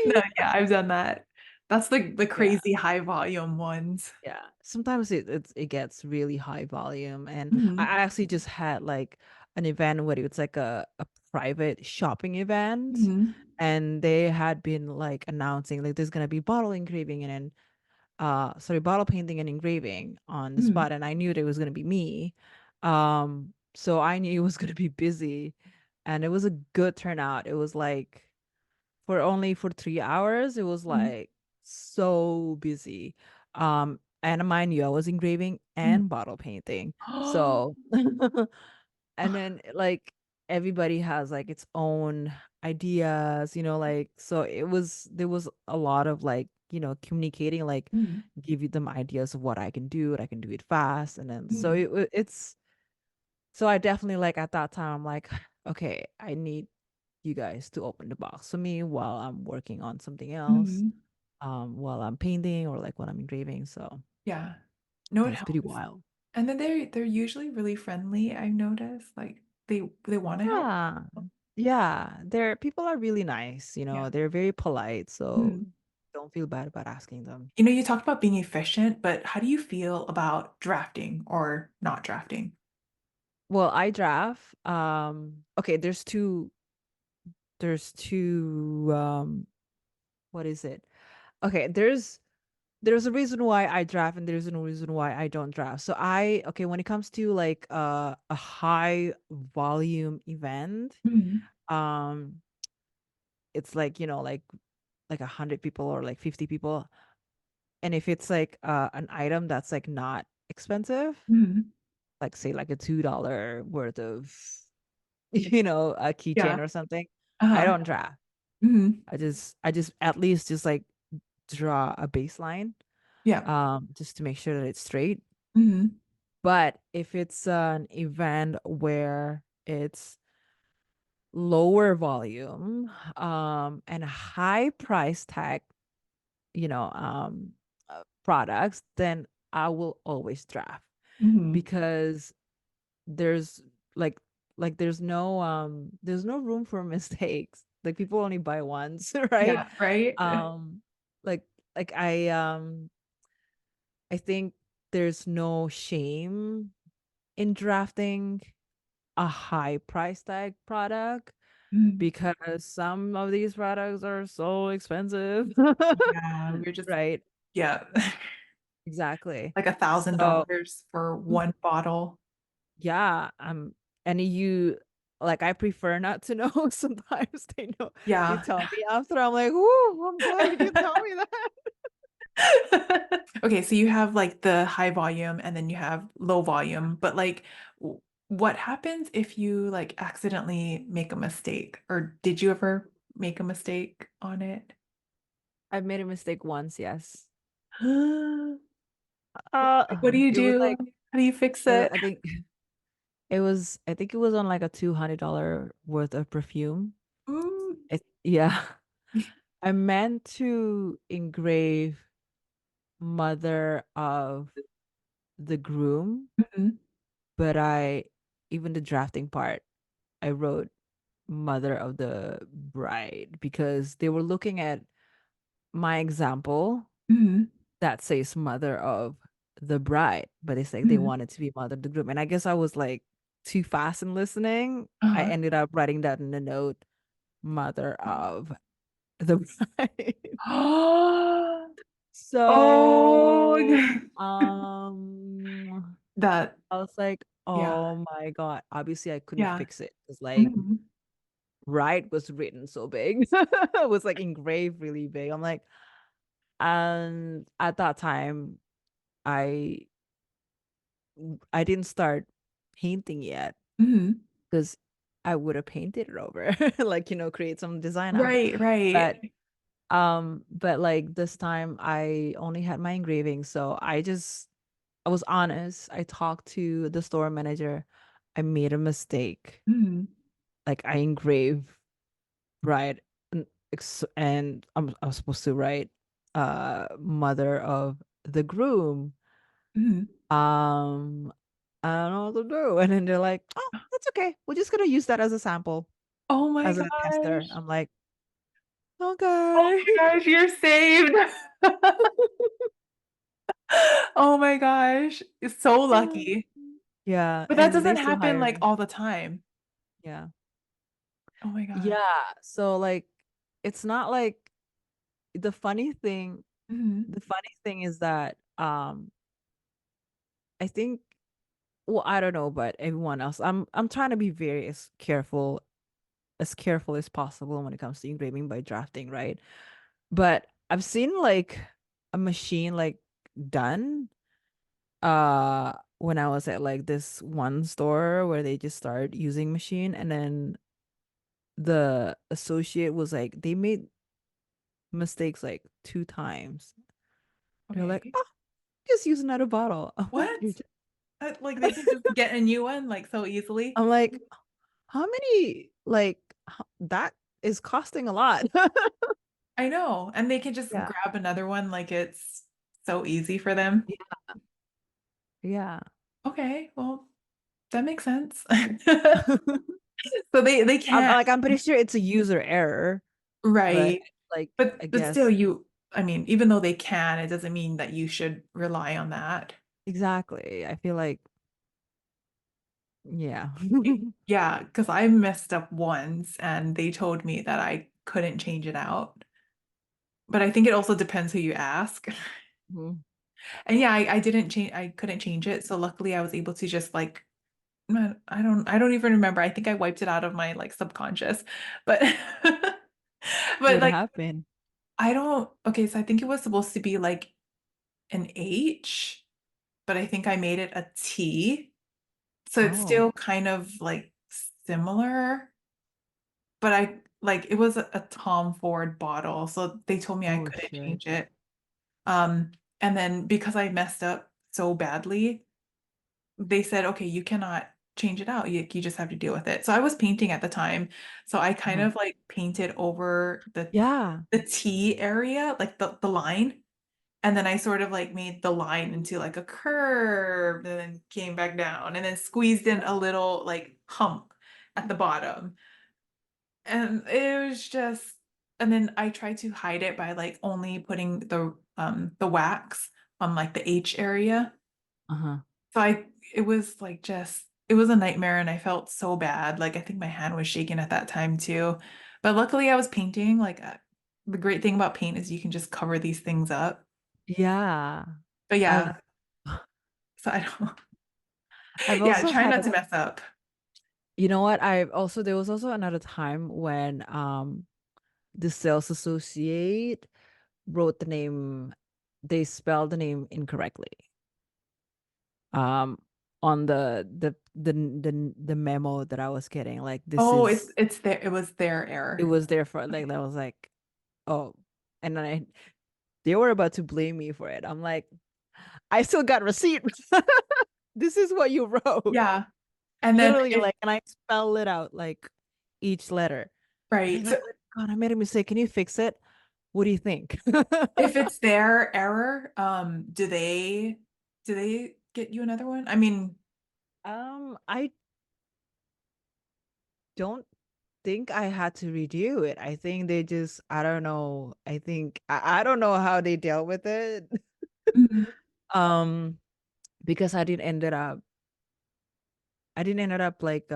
No, yeah, I've done that. That's the Yeah. crazy high volume ones. Yeah. Sometimes it gets really high volume. And I Mhm. actually just had like an event where it's like a private shopping event. Mhm. And they had been like announcing like there's gonna be bottle engraving and then sorry, bottle painting and engraving on the Mhm. spot, and I knew that it was gonna be me. So I knew it was gonna be busy, and it was a good turnout. It was like for 3 hours, it was Mhm. like so busy. And mind you, I was engraving Mhm. and bottle painting. So and then like everybody has like its own ideas, like so there was a lot of like, communicating, like Mhm. give you them ideas of what I can do, and I can do it fast. And then so Mhm. it's so I definitely like at that time I'm like, okay, I need you guys to open the box for me while I'm working on something else, Mhm. while I'm painting or like when I'm engraving. So Yeah. No, yeah, it it's pretty helps. wild. And then they're usually really friendly, I've noticed. Like they want to help. Yeah. Yeah. People are really nice, Yeah. they're very polite, so Mhm. don't feel bad about asking them. You know, you talked about being efficient, but how do you feel about drafting or not drafting? Well, I draft. Okay, there's two what is it? Okay, there's a reason why I draft and there's no reason why I don't draft. So okay, when it comes to like a high volume event, Mhm. um it's like, like 100 people or like 50 people. And if it's like an item that's like not expensive, Mhm. like say like a $2 worth of, a keychain Yeah. or something, I Uh-huh. don't draft. Mhm. I just at least just like draw a baseline, Yeah. just to make sure that it's straight. Mhm. But if it's an event where it's lower volume, and a high price tag, products, then I will always draft, Mhm. because there's like there's no room for mistakes. Like people only buy once, right? Yeah, right? Um like I think there's no shame in drafting a high price tag product, Mhm. because some of these products are so expensive. Yeah, we're just Right? yeah. Exactly. Like So $1,000 for one bottle. yeah, and like I prefer not to know. Sometimes they Yeah. tell me after. I'm like, "Ooh, I'm glad you didn't tell me that." Okay, so you have like the high volume and then you have low volume, but like what happens if you like accidentally make a mistake? Or did you ever make a mistake on it? I've made a mistake once, yes. What do you It was do? like How do you fix it? I think I think it was on like a $200 worth of perfume. Mm. Yeah. I meant to engrave mother of the groom, Mhm. but even the drafting part, I wrote mother of the bride because they were looking at my example Mhm. that says mother of the bride, but it's like they Mhm. wanted to be mother of the groom. And I guess I was like too fast in listening. I Uh-huh. ended up writing that in the note, mother of the bride. Oh, So, okay. That, I was like, yeah, oh my God. Obviously, I couldn't yeah. fix it because like Mhm. right was written so big. It was like engraved really big. I'm like, and at that time, I I didn't start painting yet Mhm. because I would have painted it over, like, create some design after. Right, right. But but like this time I only had my engraving, so I was honest. I talked to the store manager. I made a mistake. Mhm. Like I engrave right and I'm supposed to write mother of the groom. Mhm. Um I don't know what to do. And then they're like, "Oh, that's okay. We're just gonna use that as a sample, Oh my as a tester." gosh. I'm like, Oh "Okay." my gosh, you're saved. Oh my gosh. It's so lucky. Yeah, But that and they doesn't still happen hire like me. all the time. Yeah. Oh my gosh. Yeah. So like it's not like the funny thing, Mhm. the funny thing is that I think well, I don't know, but everyone else, I'm trying to be very as careful as possible when it comes to engraving by drafting, right? But I've seen like a machine like done when I was at like this one store where they just started using machine, and then the associate was like they made mistakes like two times. They're like, Okay. "Oh, just use another bottle." I'm like, What? "You're just..." Like they can just get a new one like so easily? I'm like, "How many like that is costing a lot." I know. And they can just Yeah. grab another one like it's so easy for them. Yeah. Okay, well, that makes sense. So they can't, I'm pretty sure it's a user error, but right. like I But still guess you, I mean, even though they can, it doesn't mean that you should rely on that. exactly. I feel like yeah. Yeah, because I messed up once and they told me that I couldn't change it out. But I think it also depends who you ask. Mhm. And yeah, I didn't change, I couldn't change it. So luckily I was able to just like, I don't even remember. I think I wiped it out of my like subconscious. But but What like happened? I don't, okay, so I think it was supposed to be like an H, but I think I made it a T. So it's Oh, still kind of like similar, but I like it was a Tom Ford bottle, so they told me I oh couldn't shit. change it. Um, and then because I messed up so badly, they said, okay, you cannot change it out. You just have to deal with it. So I was painting at the time, so I kind Uh-huh. of like painted over Yeah. the T area, like the line. And then I sort of like made the line into like a curve and then came back down and then squeezed in a little like hump at the bottom. And it was just, and then I tried to hide it by like only putting the wax on like the H area. Uh-huh. So it was like just, it was a nightmare and I felt so bad. Like I think my hand was shaking at that time too. But luckily I was painting. Like the great thing about paint is you can just cover these things up. Yeah. But yeah, I've so I don't, I've yeah, also try had not to mess up. you know what? There was also another time when the sales associate wrote the name they spelled the name incorrectly. Um on the memo that I was getting. Like this Oh, is it's there. It was their it error. was there for like Okay. that was like, oh, and then they were about to blame me for it. I'm like, I still got receipt. This is what you wrote. Yeah. And then Literally, if like, and I spell it out like each letter. And I'm right, like, so oh God, I made a mistake. Can you fix it? What do you think? if it's their error, do they get you another one? I mean, I don't think I had to redo it. I think they just, I don't know. I don't know how they dealt with it. mhm. Um, because I didn't ended up like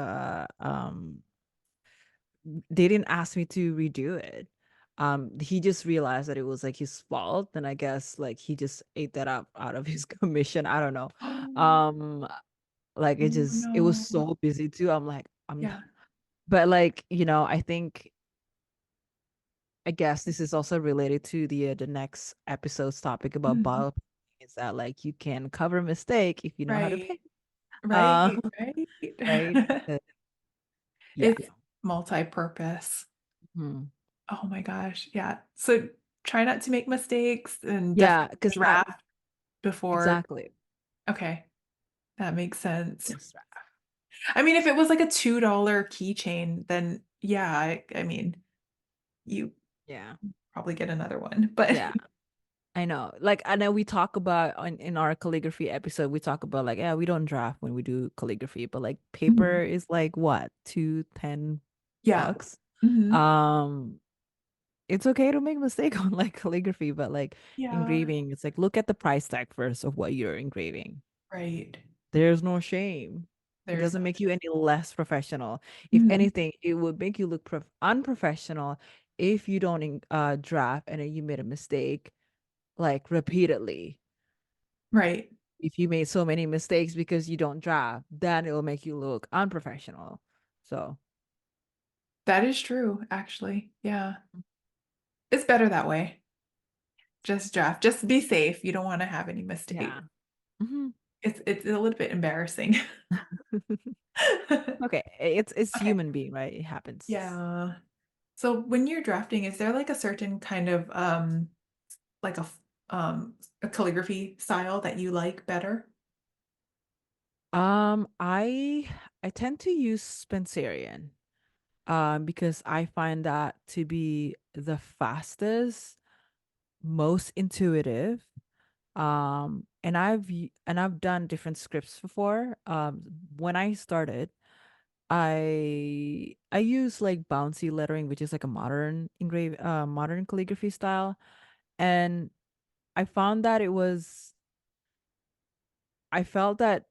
they didn't ask me to redo it. He just realized that it was like his fault, and I guess like he just ate that up out of his commission. I don't know. Oh, Um, like oh it was no. so busy too. I'm like, Yeah. but like, I think I guess this is also related to the next episode's topic about Mhm. bottle is that like you can cover a mistake if you know how to Right. paint. Right. Uh, Right. right? Yeah. It's multi-purpose. Mhm. Oh my gosh. Yeah. So try not to make mistakes and Yeah, definitely because that draft before. exactly. Okay. That makes sense. Yes. I mean, if it was like a $2 keychain, then yeah, I mean, you Yeah. probably get another one. But Yeah. I know. Like I know we talk about in our calligraphy episode, we talk about like, yeah, we don't draft when we do calligraphy, but like paper Mhm. is like what, 210 Yeah. bucks. Hmm. Um, it's okay to make mistake on like calligraphy, but like Yeah. engraving, it's like look at the price tag first of what you're engraving. Right. There's no shame. It There's no. doesn't make you any less professional. If Mhm. anything, it would make you look unprofessional if you don't draft and then you made a mistake like repeatedly. Right. If you made so many mistakes because you don't draft, then it will make you look unprofessional. So, That is true, actually. Yeah. It's better that way. Just draft. Just be safe. You don't want to have any mistakes. yeah. Mhm. It's a little bit embarrassing. Okay, it's Okay. human being, right? It happens. Yeah. So when you're drafting, is there like a certain kind of like a calligraphy style that you like better? I tend to use Spencerian because I find that to be the fastest, most intuitive. And I've done different scripts before. When I started, I use like bouncy lettering, which is like a modern calligraphy style. And I found that I felt that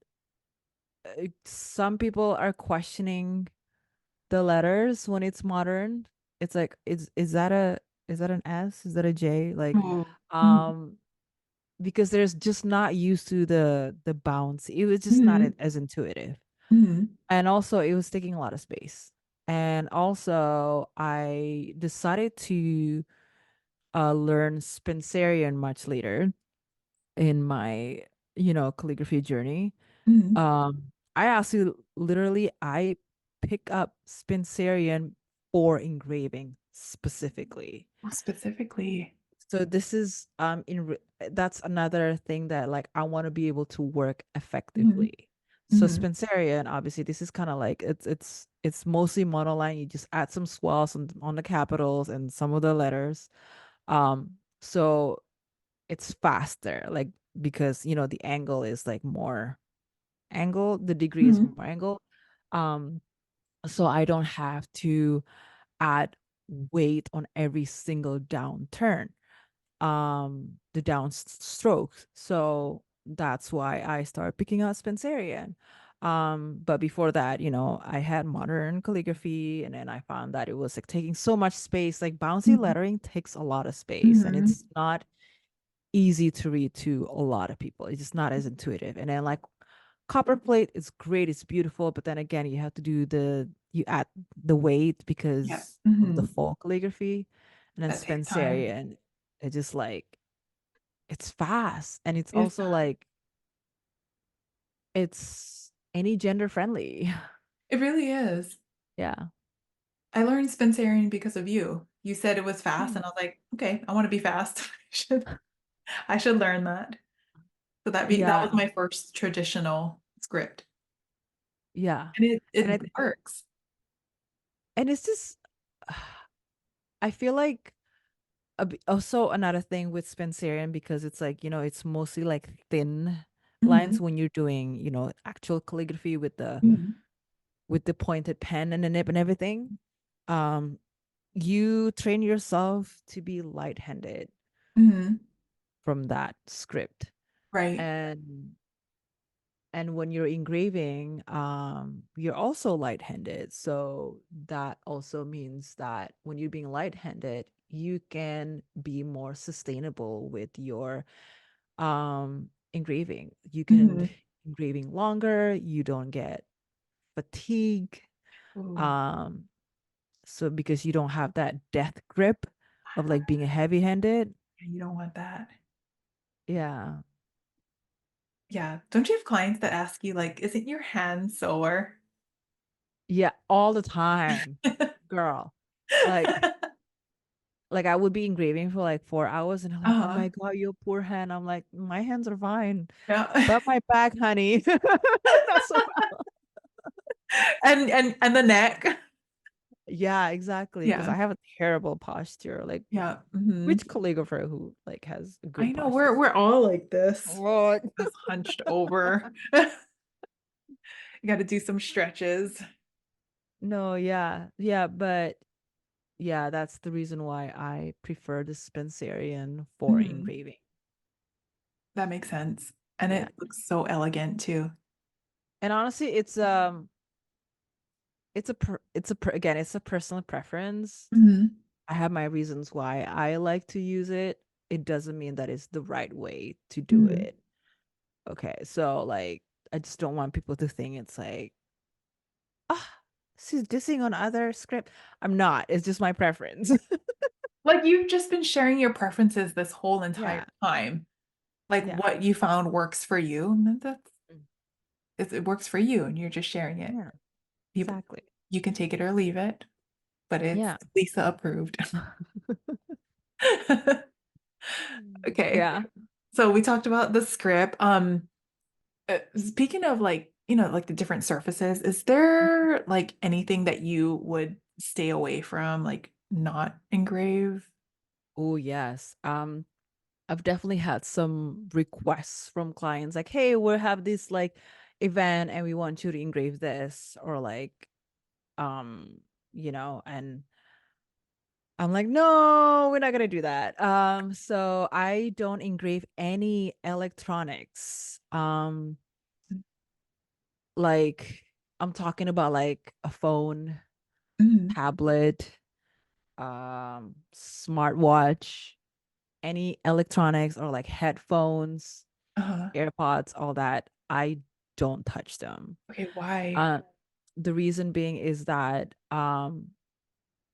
some people are questioning the letters when it's modern. It's like, is that an S? Is that a J? Like, Oh. Mhm. um, because there's just not used to the bounce. It was just not Mhm. as intuitive. Mhm. And also it was taking a lot of space. And also I decided to learn Spencerian much later in my, calligraphy journey. Mhm. I actually literally I pick up Spencerian for engraving specifically. Oh, specifically. So this is that's another thing that like I want to be able to work Mhm. effectively. So Mhm. Spencerian, obviously, this is kind of like it's mostly monoline. You just add some swells on the capitals and some of the letters. So it's faster, like because the angle is like more angle, the degree is Mhm. more angle. Um, so I don't have to add weight on every single down turn, the strokes. So that's why I started picking up Spencerian. But before that, I had modern calligraphy, and then I found that it was like taking so much space. Like bouncy Mhm. lettering takes a lot of space, and Mhm. it's not easy to read to a lot of people. It's just not as intuitive. And then like copperplate is great, it's beautiful, but then again, you add the weight Yeah. because of the Mhm. full calligraphy. And then That takes time. Spencerian, it just like it's fast, and it's Is also like it's any gender friendly. it really is. Yeah. I learned Spencerian because of you. You said it was fast, Hmm. and I was like, okay, I want to be fast. I should learn that. So that was Yeah. my first traditional script. Yeah. And it And it it works. and it's just I feel like also another thing with Spencerian because it's like, it's mostly like thin lines Mhm. when you're doing, actual calligraphy Mhm. with the pointed pen and the nib and everything. Um, you train yourself to be light-handed Mhm. from that script. Right. And when you're engraving, you're also light-handed. So that also means that when you're being light-handed, you can be more sustainable with your engraving. You can Mhm. engraving longer, you don't get fatigue. Ooh, Um, so because you don't have that death grip of like being heavy-handed. you don't want that. Yeah. Yeah. Don't you have clients that ask you, like, "Isn't your hand sore?" Yeah, all the time, girl. Like I would be engraving for like 4 hours and I'm like, oh Uh-huh. my God, your poor hand. I'm like, my hands are fine. Yeah. But my back, honey. Not so well. And the neck. Yeah, exactly. Because Yeah. I have a terrible posture. Like Yeah. Mhm. which calligrapher who like has a I good know posture? we're all like this, What? just hunched over. You gotta do some stretches. No, yeah. Yeah, but yeah, that's the reason why I prefer the Spencerian for Mhm. engraving. That makes sense, and Yeah. it looks so elegant too. And honestly, again, it's a personal preference. Mhm. I have my reasons why I like to use it. It doesn't mean that it's the right way to do Mhm. it. Okay, so like I just don't want people to think it's like, ah, she's dissing on other script. I'm not. It's just my preference. Like, you've just been sharing your preferences this whole entire Yeah. time, like, Yeah. what you found works for you, and then that's Mm. it works for you, and you're just sharing it. Yeah, People exactly. you can take it or leave it, but it's Yeah. Lisa approved. Okay, Yeah. so we talked about the script, speaking of, like, like, the different surfaces, is there, like, anything that you would stay away from, like, not engrave? Oh, yes. I've definitely had some requests from clients like, "Hey, we'll have this like event and we want you to engrave this," or like, um, and I'm like, "No, we're not gonna do that." So I don't engrave any electronics. Like I'm talking about like a phone, Mhm. tablet, smartwatch, any electronics or like headphones, Uh-huh. AirPods, all that. I don't touch them. Okay, why? Uh, the reason being is that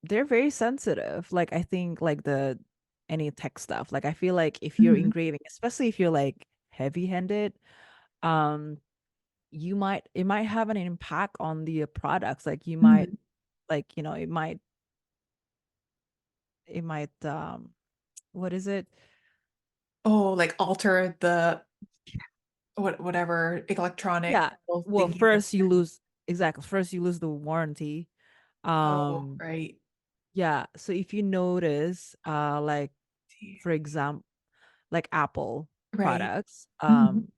they're very sensitive. Like I think like the any tech stuff. Like I feel like if you're Mhm. engraving, especially if you're like heavy-handed, um, it might have an impact on the products. Like you might Mhm. like, it might what is it? Oh, like, alter the whatever electronic Yeah. little Well, thingies in first you there. lose exactly. First you lose the warranty. Oh, Um, right. yeah. So if you notice, like See. for example, like Apple Right. products, Mhm.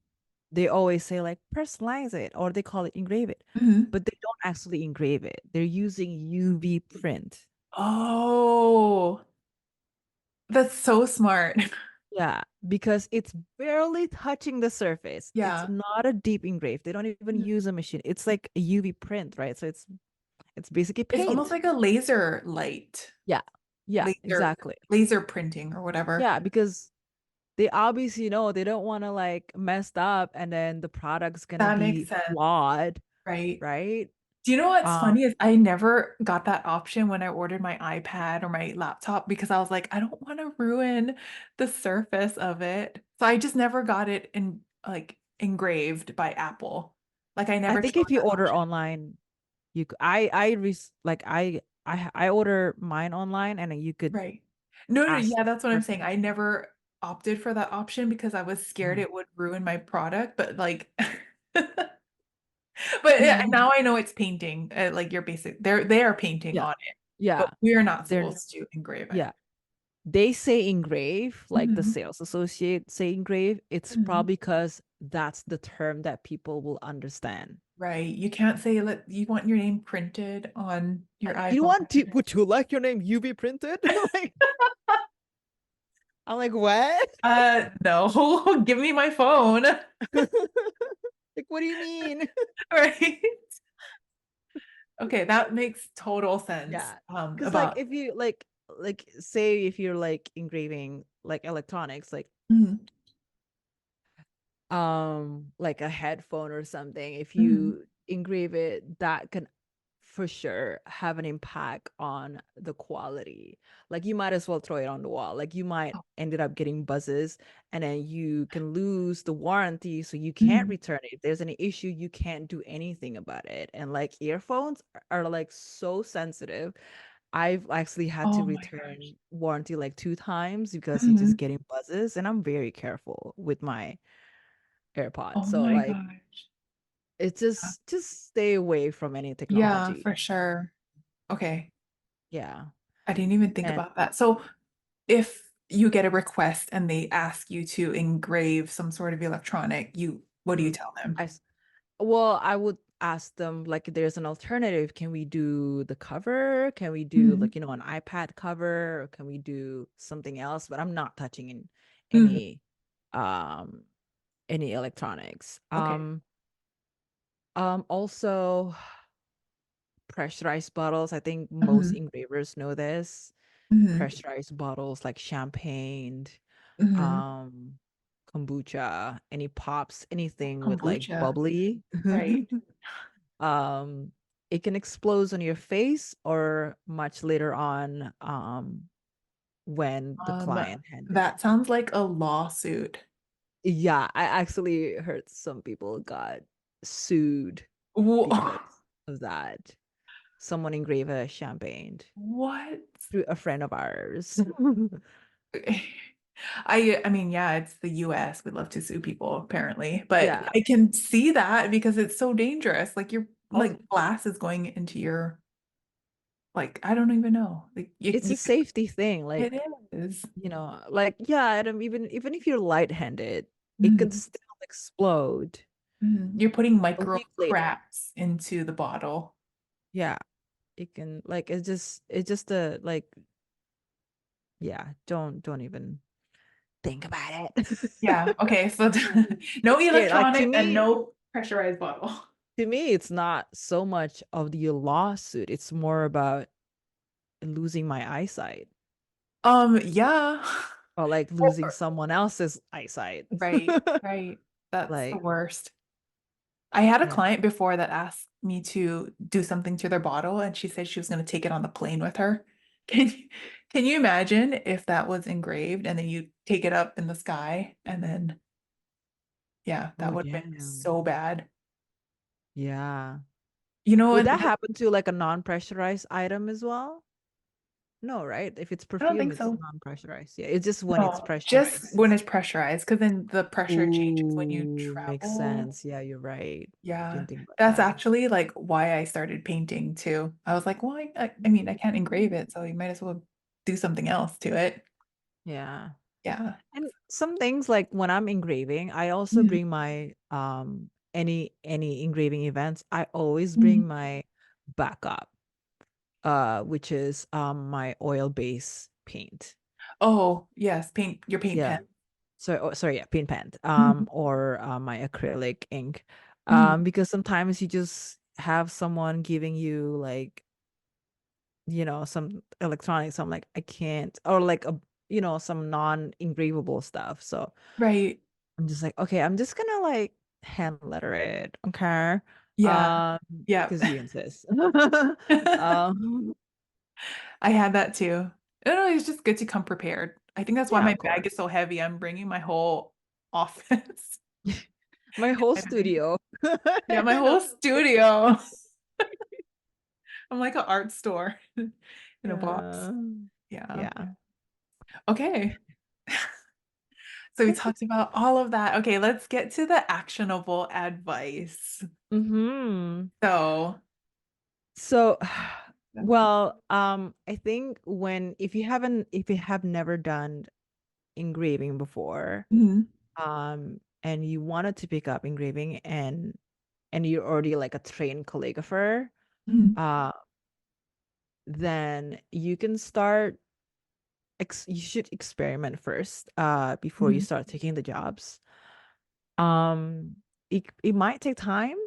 they always say like personalize it or they call it engrave it, Mhm. but they don't actually engrave it. They're using UV print. Oh, that's so smart. Yeah, because it's barely touching the surface. It's Yeah. not a deep engrave. They don't even Mhm. use a machine. It's like a UV print, right? So it's basically It's almost paint. like a laser light, Yeah. Yeah, laser exactly. laser printing or whatever. Yeah, because they obviously know they don't want to like messed up and then the product's gonna That be makes sense, flawed, right? right? Do you know what's Um, funny is I never got that option when I ordered my iPad or my laptop because I was like, "I don't wanna ruin the surface of it." So I just never got it like, engraved by Apple. Like, I I never think chose if you that order option. online, like I order mine online and then you could Right. No, no, ask yeah, that's what the I'm person. saying. I never opted for that option because I was scared Mhm. it would ruin my product, but, like But now I know it's painting. Like you're they are painting Yeah. on it, but Yeah. we're not They're supposed to engrave it. yeah. They say engrave, like the Mhm. sales associate say engrave. It's Mhm. probably because that's the term that people will understand. Right. You can't say you want your name printed on your You don't iPhone. want to, would you like your name UV printed? Like, I'm like, what? No, give me my phone. Like, what do you mean? Right. Okay, that makes total sense. Yeah. Because like About if you like say if you're like engraving like electronics, Mhm. like a headphone or something, if Mhm. you engrave it, that can for sure have an impact on the quality. Like you might as well throw it on the wall. Like you might Oh, ended up getting buzzes and then you can lose the warranty, so you can't mhm. return it. If there's any issue, you can't do anything about it. And like earphones are like so sensitive. I've actually had to Oh my gosh. return warranty like 2 times because you're just Mhm. getting buzzes, and I'm very careful with my AirPods. Oh So my like gosh. it's just stay away from any Yeah, technology. for sure. Okay. Yeah. I didn't even think And about that. So if you get a request and they ask you to engrave some sort of electronic, what do you mhm. tell them? well, I would ask them like if there's an alternative. Can we do the cover? Can we do Mhm. like, an iPad cover? Or can we do something else? But I'm not touching in Mhm. any um any electronics. Okay. Also pressurized bottles. I think most Mhm. engravers know this. Mhm. Pressurized bottles like champagne, Mhm. um, kombucha, any pops, anything with like Kombucha. bubbly. Right. um, it can explode on your face or much later on, when the Um, client hand it. that sounds like a lawsuit. Yeah, I actually heard some people got sued Wha- because of that. Someone engraved a champagne What? through a friend of ours. I mean, yeah, it's the US. We love to sue people, apparently. But Yeah. I can see that because it's so dangerous. Like your Oh, glass is going into your I don't even know. Like it's a safety thing. it Like, is. like, yeah, and even if you're lightheaded, it can Mhm. still explode Mhm. You're putting a micro week later. cracks into the bottle. Yeah, it can like it's just a like yeah, don't even think about it. Yeah. Okay. So no It's scary. Like electronic and no pressurized bottle. to me, it's not so much of the lawsuit. It's more about losing my eyesight Yeah. or like losing someone else's eyesight. Right, right. That's the Like, worst. I had a yeah. client before that asked me to do something to their bottle, and she said she was going to take it on the plane with her. Can you, can you imagine if that was engraved and then you take it up in the sky and then, yeah, that Oh, would have been damn. so bad. Yeah. You know, Would and that happen to like a non-pressurized item as well? No, right? If it's I don't perfume, think it's so. non-pressurized. Yeah, it's just when it's No, just pressurized. when it's pressurized, because then the pressure changes when you Ooh, makes travel. sense. Yeah, you're right. Yeah, Didn't think about that's that. actually like why I started painting too. I was like, well, I mean, I can't engrave it, so you might as well do something else to it. Yeah. Yeah. And some things like when I'm engraving, I also Mhm. bring my any engraving events, I always bring Mhm. my backup, which is my oil-based paint. Oh, yes, paint your paint Yeah. pen. Sorry, yeah, paint pen, Mhm. or my acrylic ink, Mhm. because sometimes you just have someone giving you like, some electronics. I'm like, I can't, or like some non-engravable stuff. So Right. I'm just like, okay, I'm just gonna like hand letter it, okay, Yeah. um, Yeah. because you insist. um, I had that too. I don't know, it's just good to come prepared. I think that's why yeah, my of bag is course, so heavy. I'm bringing my whole office. my whole Heavy. studio. Yeah, my whole studio. I'm like an art store in a box. Yeah, Yeah. yeah. Okay. So we talked about all of that. Okay, let's get to the actionable advice. Mm-hmm. So, So, well, I think when if you have never done engraving before, mhm, and you wanted to pick up engraving and you're already like a trained calligrapher, mhm, uh, then you can start you should experiment first, before you mhm. start taking the jobs. Um, it might take time,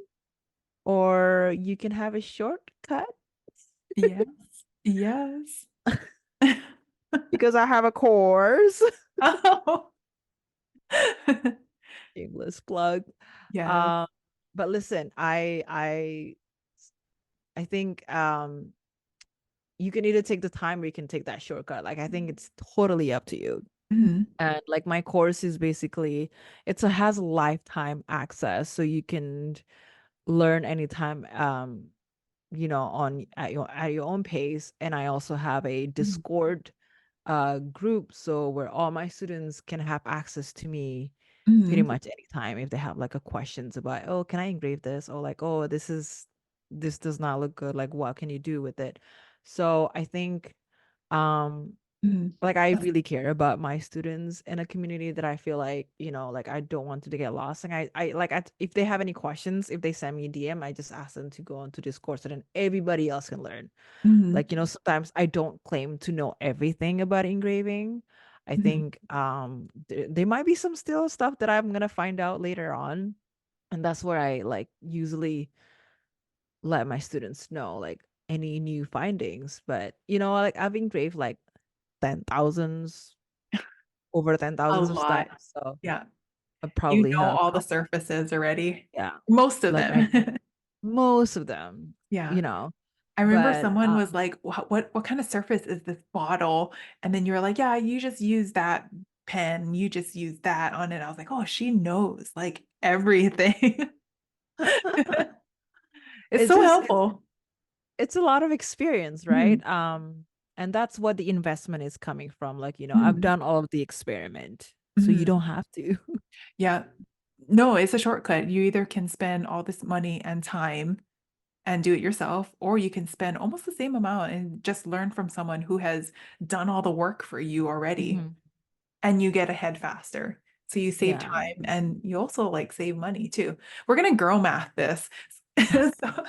or you can have a shortcut Yes, yes. because I have a course. Oh. Shameless plug. Yes. Um, but listen, I think you can either take the time or you can take that shortcut. Like I think it's totally up to you. Mhm, And like my course is basically has lifetime access, so you can learn anytime, on at your own pace. And I also have a mhm, Discord group, so where all my students can have access to me pretty mhm, much anytime if they have like a questions about, oh, can I engrave this, or like, oh, this does not look good, like what can you do with it. So I think, um mhm. like I That's really care about my students in a community that I feel like, like I don't want to get lost. And if they have any questions, if they send me a DM, I just ask them to go onto this course so then everybody else can learn. mhm, Like, sometimes I don't claim to know everything about engraving. I mhm, think there might be some still stuff that I'm gonna find out later on. And that's where I like usually let my students know like any new findings. But like I've engraved like ten thousands over ten a thousands of stuff. lot. So Yeah. I You probably know have all the surfaces already. yeah, Most of like I them. most of them, Yeah. you know. I remember But someone was like, what kind of surface is this bottle?" And then you were like, "Yeah, you just use that pen. You just use that on it." I was like, "Oh, she knows like everything." It's it's so just helpful. it's a lot of experience, Mhm, right? And that's what the investment is coming from. Like, I've mhm, done all of the experiment, so you mhm. don't have to. Yeah. No, it's a shortcut. You either can spend all this money and time and do it yourself, or you can spend almost the same amount and just learn from someone who has done all the work for you already, Mhm. and you get ahead faster. So you save Yeah. time and you also like save money too. We're gonna girl math this. So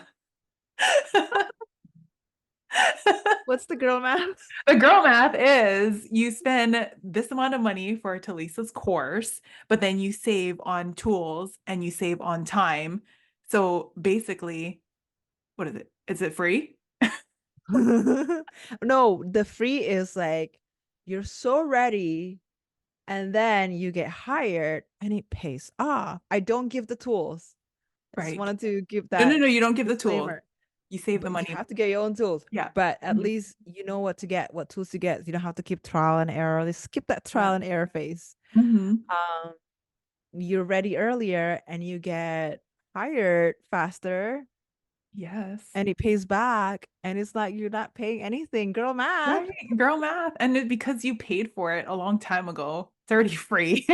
What's the girl math? the girl math is you spend this amount of money for Talisa's course, but then you save on tools and you save on time. So basically, what is it? Is it free? No, the free is like you're so ready and then you get hired and it pays off. I don't give the tools. I just Right. wanted to give No, no, that no, you don't give the tools. disclaimer. You save the But you money. have to get your own tools. Yeah. But at Mhm. least you know what to get, what tools to get. You don't have to keep trial and error. Let's skip that Yeah. trial and error phase. Mhm. Um, you're ready earlier and you get hired faster Yes. and it pays back. And it's like you're not paying anything. Girl math. Right. Girl math. And because you paid for it a long time ago, it's already free.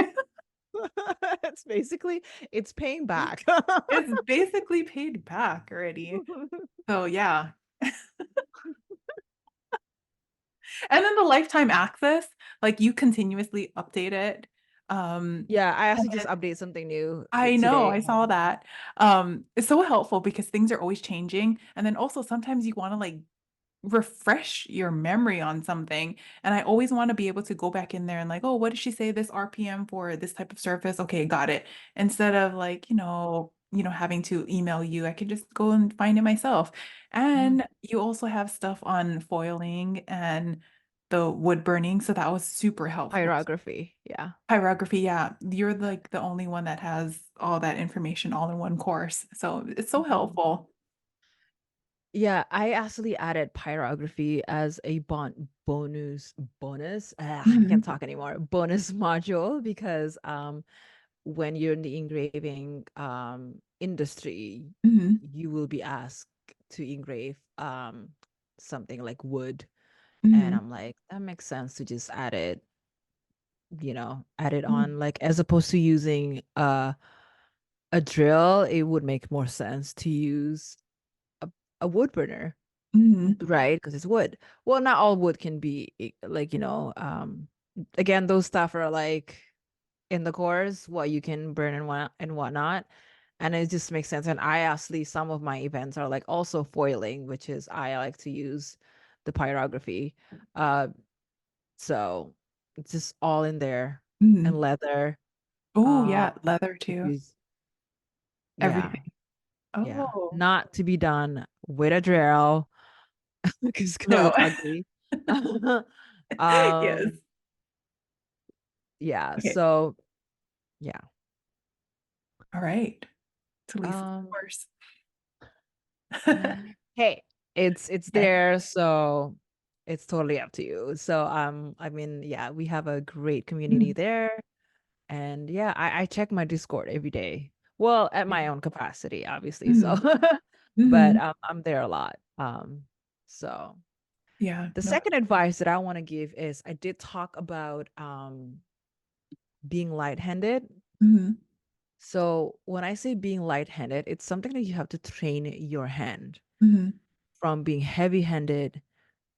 It's basically it's paying back. It's basically paid back already. So yeah. And then the lifetime access, like you continuously update it. Um, Yeah, I actually just and update something new I know, I today. saw that. It's so helpful because things are always changing. And then also sometimes you want to like refresh your memory on something. And I always want to be able to go back in there and like, oh, what did she say this RPM for this type of surface? Okay, got it. Instead of like, having to email you, I can just go and find it myself. Mhm. And you also have stuff on foiling and the wood burning. So that was super helpful. Pyrography. Yeah. Pyrography, yeah. You're like the only one that has all that information all in one course. So it's so Mhm. helpful. Yeah, I actually added pyrography as a bonus. I can't Mhm, talk anymore. Bonus module because when you're in the engraving industry, mhm, you will be asked to engrave something like wood. And mhm. I'm like, that makes sense to just add it add it Mm. on, like as opposed to using a drill, it would make more sense to use a, a wood burner, Mhm. right? Because it's wood. Well, not all wood can be like, again, those stuff are like in the course, what you can burn and whatnot. And it just makes sense. And I actually, some of my events are like also foiling, which is I like to use the pyrography. Uh, so it's just all in there and Mhm. leather. Oh, Uh, yeah, leather too. use, yeah, Everything. yeah. Oh, Not to be done with a drill because it's gonna no. look ugly. Yes. Um, yeah, Okay. so yeah. All right. To Lisa's Um, course. hey, it's Okay. there, so it's totally up to you. So I mean, yeah, we have a great community Mhm. there. And yeah, I check my Discord every day. Well, at my own capacity, obviously. So Mhm. but Mhm. I'm there a lot. So Yeah. the No. second advice that I want to give is I did talk about being light-handed. Mhm. So when I say being light-handed, it's something that you have to train your hand Mhm. from being heavy-handed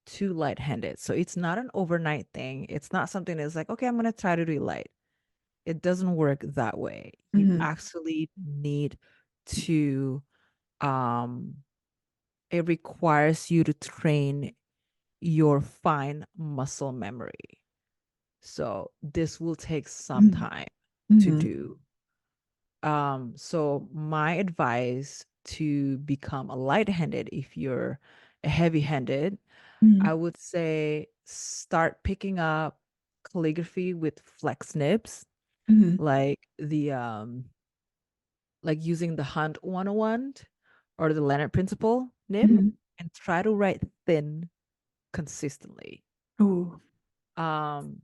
to light-handed. So it's not an overnight thing. It's not something that's like, okay, I'm gonna try to do light. It doesn't work that way. You Mhm. actually need to um it requires you to train your fine muscle memory. So this will take some Mhm. time to Mhm. do. So my advice to become a light-handed, if you're a heavy-handed, I Mhm. would say start picking up calligraphy with flex nibs, Mhm. like like using the Hunt 101 or the Leonard principle nib, Mhm. and try to write thin consistently. Ooh. Um,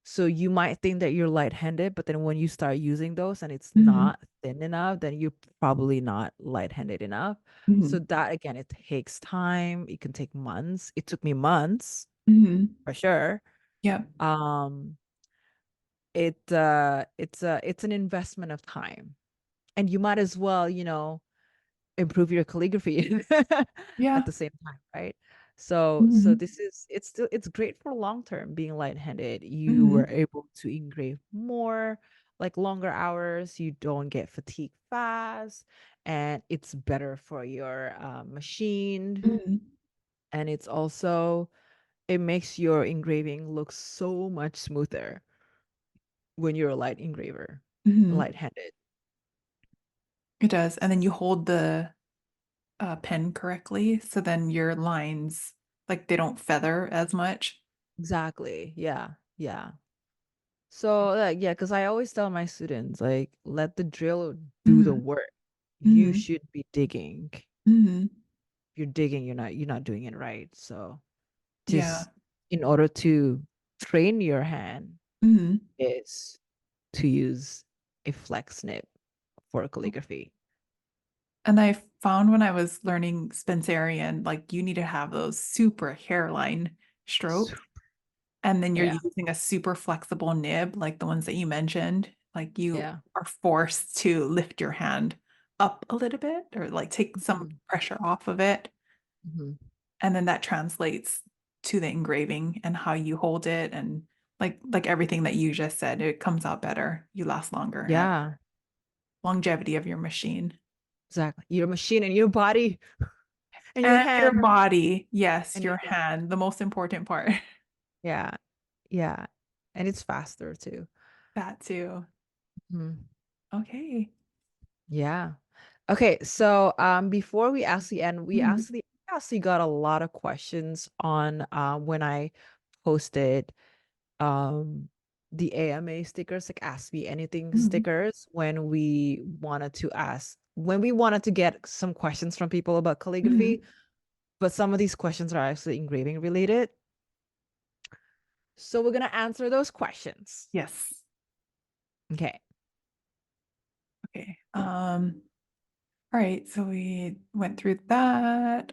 so you might think that you're light-handed, but then when you start using those and it's Mhm. not thin enough, then you're probably not light-handed enough. So Mhm. that again, it takes time. It can take months. It took me months Mhm. for sure. Yep. Um, it's an investment of time. And you might as well, improve your calligraphy at Yeah. the same time, right? So Mhm. this is it's great for long term being light-handed. You were Mhm. able to engrave more, like longer hours. You don't get fatigued fast, and it's better for your machine. Mhm. And it's also it makes your engraving look so much smoother when you're a light engraver, Mhm. light-handed. It does. And then you hold the pen correctly, so then your lines, like, they don't feather as much. Exactly. Yeah. Yeah. So yeah, because I always tell my students like, let the drill do the Mhm. work. You Mhm. should be digging. If Mhm. you're digging, you're not doing it right. So Yeah. just in order to train your hand Mhm. is to use a flex snip for calligraphy. And I found when I was learning Spencerian, like, you need to have those super hairline So, strokes, and then you're yeah, using a super flexible nib, like the ones that you mentioned. Like, you yeah. are forced to lift your hand up a little bit or, like, take some Mhm, pressure off of it, mhm. and then that translates to the engraving and how you hold it, and like everything that you just said, it comes out better. You last longer, and Yeah, longevity of your machine. exactly. Your machine and your body and your And your hand body. Yes, and your your hand. hand, the most important part. Yeah, yeah. And it's faster too. That too. Mhm. Okay. Yeah. Okay, so before we actually end, we Mhm. actually got a lot of questions on when I posted um the AMA stickers, like Ask Me Anything Mhm. stickers, when we wanted to get some questions from people about calligraphy, Mhm. but some of these questions are actually engraving related. So we're gonna answer those questions. Yes. Okay. Okay. All right, so we went through that.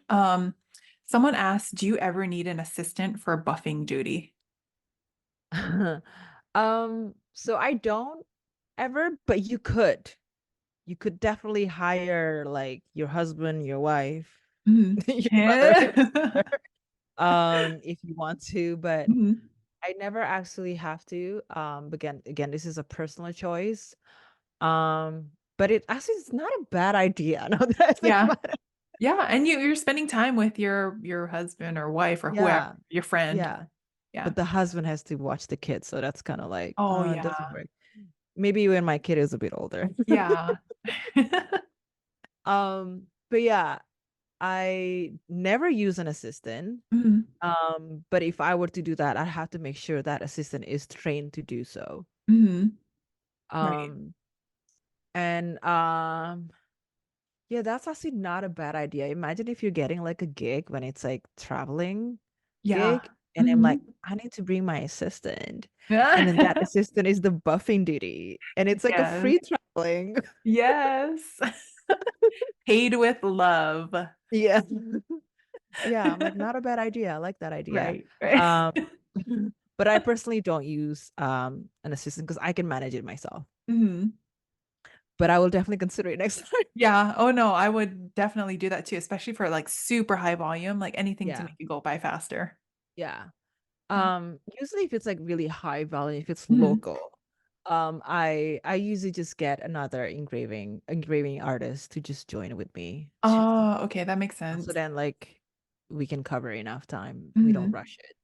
Someone asked, do you ever need an assistant for buffing duty? So I don't ever, but you could. You could definitely hire like your husband, your wife, Mhm. your brother, Yeah. your sister, if you want to, but Mhm. I never actually have to. But again, this is a personal choice. But it actually it's not a bad idea now that I think Yeah. about it. Yeah. And you're spending time with your husband or wife or whoever, Yeah, your friend. yeah. Yeah. But the husband has to watch the kids, so that's kind of like, Oh, it doesn't yeah. work. Maybe when my kid is a bit older. Yeah. But yeah, I never use an assistant. Mhm. But if I were to do that, I'd have to make sure that assistant is trained to do so. Mhm. Right. Um, and yeah, that's actually not a bad idea. Imagine if you're getting like a gig when it's like traveling Yeah. gig, and I'm like, Mhm. I need to bring my assistant. And then that assistant is the buffing duty. And it's like a Yes. free traveling. Yes. Paid with love. Yeah. Yeah, I'm like, not a bad idea. I like that idea. Right. Right. Um, but I personally don't use an assistant because I can manage it myself. Mhm. But I will definitely consider it next time. Yeah. Oh no, I would definitely do that too, especially for like super high volume, like anything to Yeah. make it go by faster. Yeah. Yeah. Usually if it's like really high volume, if it's Mhm. local, I usually just get another engraving artist to just join with me. Oh, okay, that makes So sense. then like we can cover enough time. We don't Mhm. rush it.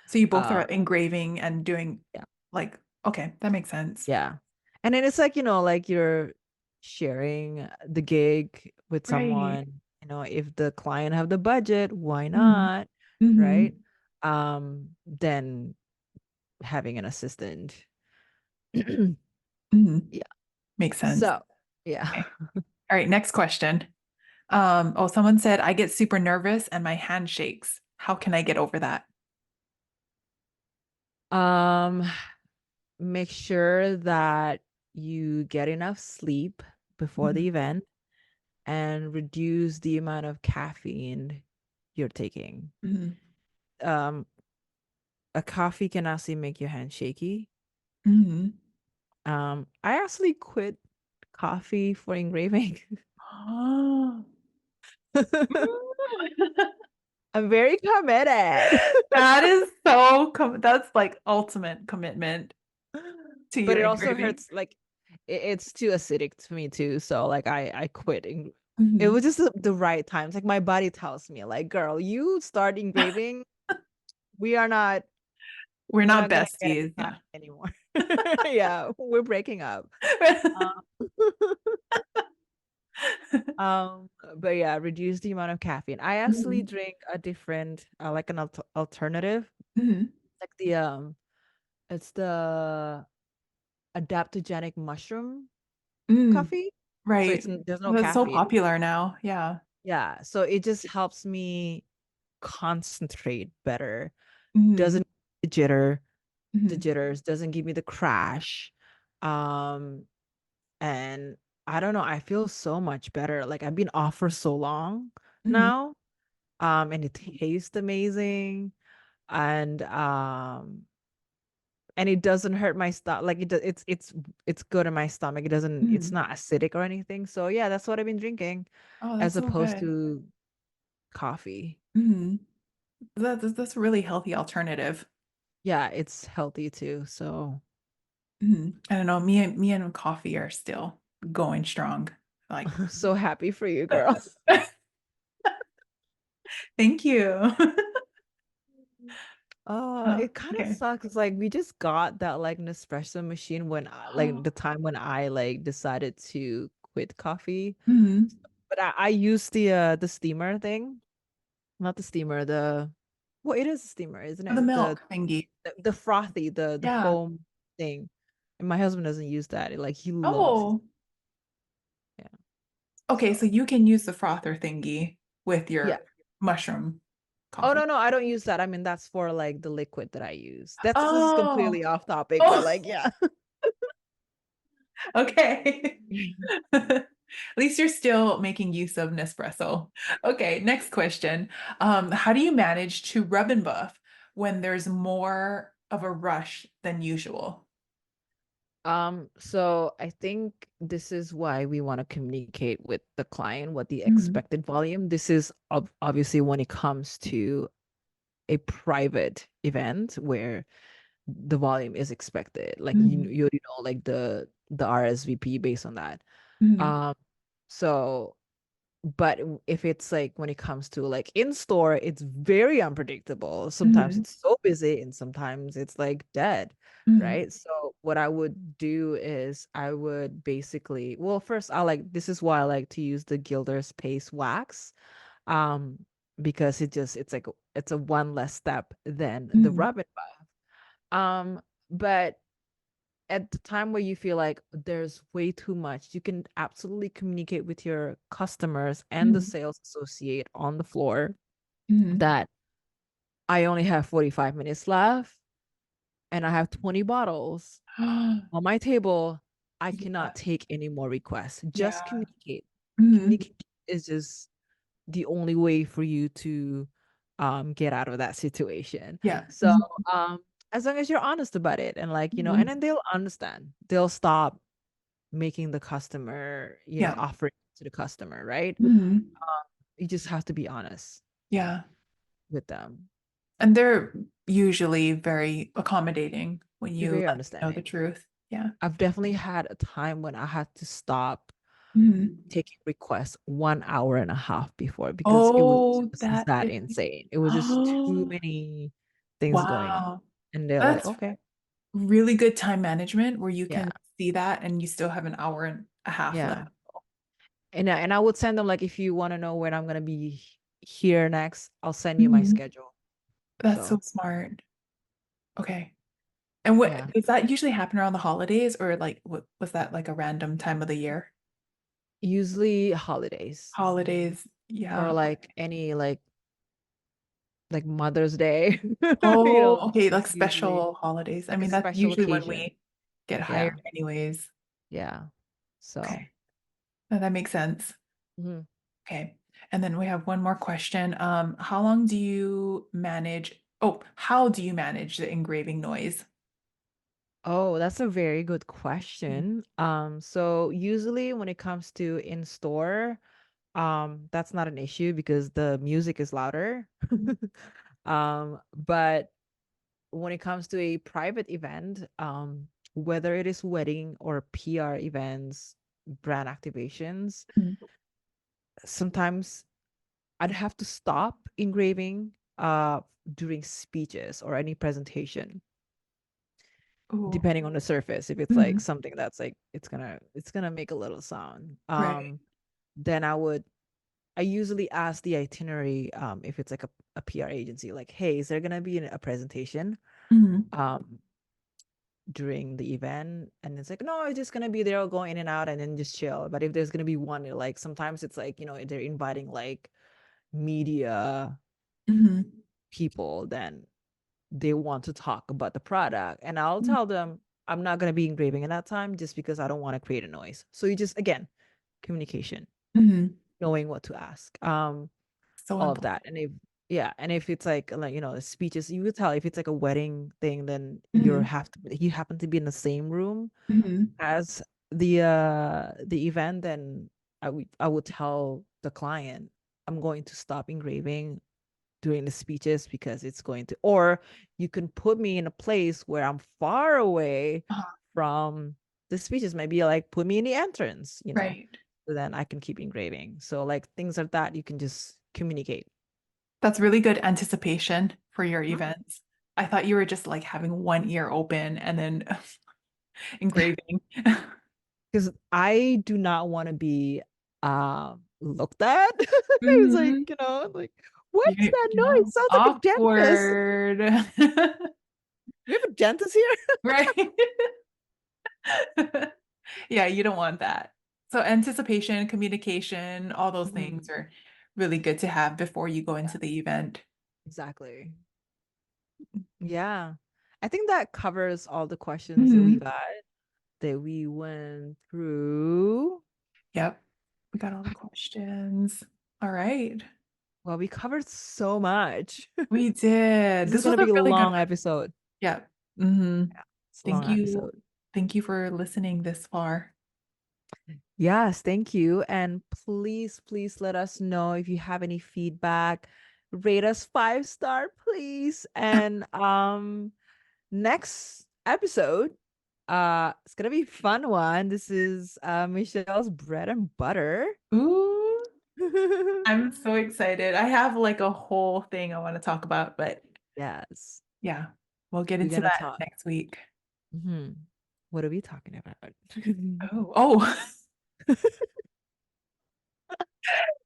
So you both are Um, engraving and doing yeah. like, okay, that makes sense. Yeah. And then it's like, like you're sharing the gig with Right. someone, if the client have the budget, why Mhm. not? Right? Mhm. Then having an assistant. Mhm. Yeah. Makes sense. So, yeah. Okay. All right, next question. Oh, someone said I get super nervous and my hand shakes. How can I get over that? Um, Make sure that you get enough sleep before Mhm. the event and reduce the amount of caffeine you're taking. Mhm. Um, a coffee can actually make your hand shaky. Mhm. I actually quit coffee for engraving. Oh. I'm very committed. That is so that's like ultimate commitment to But your it also engraving. hurts like it's too acidic to me too. So like I quit. It Mhm. was just the right times. Like my body tells me, like, girl, you start engraving. We are not We're we're not not gonna get any besties. time Yeah. anymore. Yeah, we're breaking up. Um, but yeah, reduce the amount of caffeine. I actually Mhm. drink a different, like an alternative, Mhm. like it's the adaptogenic mushroom Mm. coffee. So Right. there's no That's so caffeine. popular now. Yeah. Yeah, so it just helps me concentrate better. Mhm. Doesn't the jitter, the Mhm. jitters, doesn't give me the crash. Um, and I don't know, I feel so much better. Like I've been off for so long Mhm. now. And it tastes amazing. And it doesn't hurt my stomach. Like it's good in my stomach. It's Mhm. not acidic or anything. So yeah, that's what I've been drinking Oh, as that's so opposed good. to coffee. Mhm. That's a really healthy alternative. Yeah, it's healthy too. So Mhm. I don't know. Me and coffee are still going strong. Like, I'm so happy for you, girl. thank you. It kind of Okay. sucks. Like we just got that like Nespresso machine when like the time when I like decided to quit coffee. Mhm. But I used the steamer thing. Not the steamer, well, it is a steamer, isn't The it? The milk thingy. the frothy, the Yeah. foam thing. And my husband doesn't use that. Like he loves his, Oh, yeah. okay. So So you can use the frother thingy with yeah. your mushroom Oh coffee. no, I don't use that. I mean, that's for like the liquid that I use. This is Oh, completely off topic, but oh, like, yeah. okay. At least you're still making use of Nespresso. Okay, next question. How do you manage to rub and buff when there's more of a rush than usual? So I think this is why we want to communicate with the client what the Mhm. expected volume. This is obviously when it comes to a private event where the volume is expected. Like Mhm. you already know like the RSVP based on that. Mhm. Um, so but if it's like when it comes to like in store, it's very unpredictable. Sometimes Mhm. it's so busy and sometimes it's like dead, Mhm. right? So what I would do is I would basically, well, first I like this is why I like to use the Gilder's Paste wax. Um, because it's like it's a one less step than the Mhm. rub and buff. But at the time where you feel like there's way too much, you can absolutely communicate with your customers and the Mhm. sales associate on the floor Mhm. that I only have 45 minutes left and I have 20 bottles on my table. I Yeah. cannot take any more requests. Just Yeah. communicate. Mhm. Communicate is just the only way for you to get out of that situation. Yeah. So Mhm. um as long as you're honest about it and like, and then Mhm. they'll understand. They'll stop making the customer, Yeah. offering to the customer, right? Mhm. You just have to be honest Yeah. with them. And they're usually very accommodating when They're you very let them know the understanding. truth. Yeah. I've definitely had a time when I had to stop Mhm. taking requests 1 hour and a half before because it was Oh, just that that is. insane. It was just too Oh, many things going on. wow. And they're like, That's okay, really good time management where you yeah, can see that and you still have an hour and a half left. yeah. And I would send them like if you want to know when I'm gonna be here next, I'll send you my Mhm. schedule. That's so So smart. Okay. And what yeah. does that usually happen around the holidays or like what was that like a random time of the year? Usually holidays Holidays. or Yeah. like any like Mother's Day. Oh, okay, like That's usually special holidays. I like a mean, that's special usually when occasion. we get Yeah. hired anyways. Yeah. So, Okay. No, that makes sense. mhm. Okay. And then we have one more question. How long do you manage? Oh, how do you manage the engraving noise? Oh, that's a very good question. So usually when it comes to in store, that's not an issue because the music is louder. But when it comes to a private event, whether it is wedding or PR events, brand activations, Mhm. sometimes I'd have to stop engraving during speeches or any presentation, Oh, depending on the surface. If it's like mhm. something that's like it's gonna make a little sound. Right. Then I usually ask the itinerary if it's like a PR agency, like, hey, is there gonna be a presentation Mhm. um during the event? And it's like, no, it's just gonna be there, go in and out and then just chill. But if there's gonna be one, like sometimes it's like, they're inviting like media Mhm. people, then they want to talk about the product. And I'll tell them I'm not gonna be engraving at that time just because I don't want to create a noise. So you just again, communication, Mhm. knowing what to ask. So All of important. that. And if yeah, and if it's like, the speeches, you could tell if it's like a wedding thing, then Mhm. you happen to be in the same room Mhm. as the event, then I would tell the client I'm going to stop engraving during the speeches because it's going to, or you can put me in a place where I'm far away Uh-huh. from the speeches, maybe like put me in the entrance, Right. so then I can keep engraving. So like things like that you can just communicate. That's really good anticipation for your Mhm. events. I thought you were just like having one ear open and then engraving. Because I do not want to be looked at. It's like, Mhm. like, what's that Yeah. noise? Sounds like a dentist. Awkward. We have a dentist here. Right. Yeah, you don't want that. So anticipation, communication, all those Mhm. things are really good to have before you go Yeah, into the event. exactly. Yeah. I think that covers all the questions that we Mhm. got, that we went through. Yep. We got all the questions. All right. Well, we covered so much. We did. This is This going was to a be a really good long one. episode. Yeah. Hmm. Yeah, it's a long Thank you. episode. Thank you for listening this far. Yes, thank you. And please, please let us know if you have any feedback. Rate us 5 star, please. And next episode, it's gonna be a fun one. This is Michelle's bread and butter. Ooh, I'm so excited. I have like a whole thing I want to talk about, but Yes, yeah, we'll get we're into gonna that talk. next week. What are we talking about? Oh,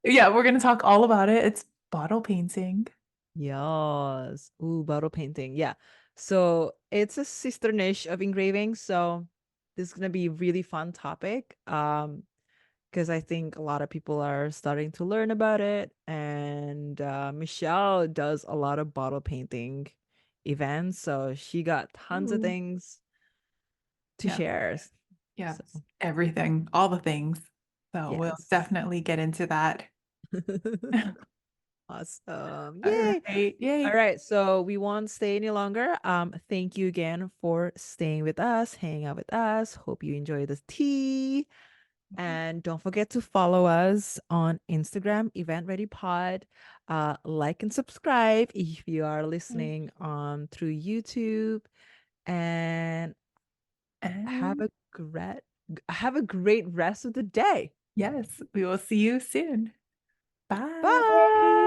yeah, we're gonna talk all about it. It's bottle painting. Yes. Ooh, bottle painting. Yeah. So it's a sister niche of engraving. So this is gonna be a really fun topic. Because I think a lot of people are starting to learn about it. And Michelle does a lot of bottle painting events. So she got tons of Ooh. things to Yeah, share. yeah, So everything, all the things. So we'll yes. definitely get into that. Awesome. All Yay. right, All yay. right, so we won't stay any longer. Thank you again for staying with us, hanging out with us. Hope you enjoy the tea. And don't forget to follow us on Instagram, Event Ready Pod. Like and subscribe if you are listening on through YouTube. And have And a great have a great rest of the day. yes, we will see you soon. Bye. Bye.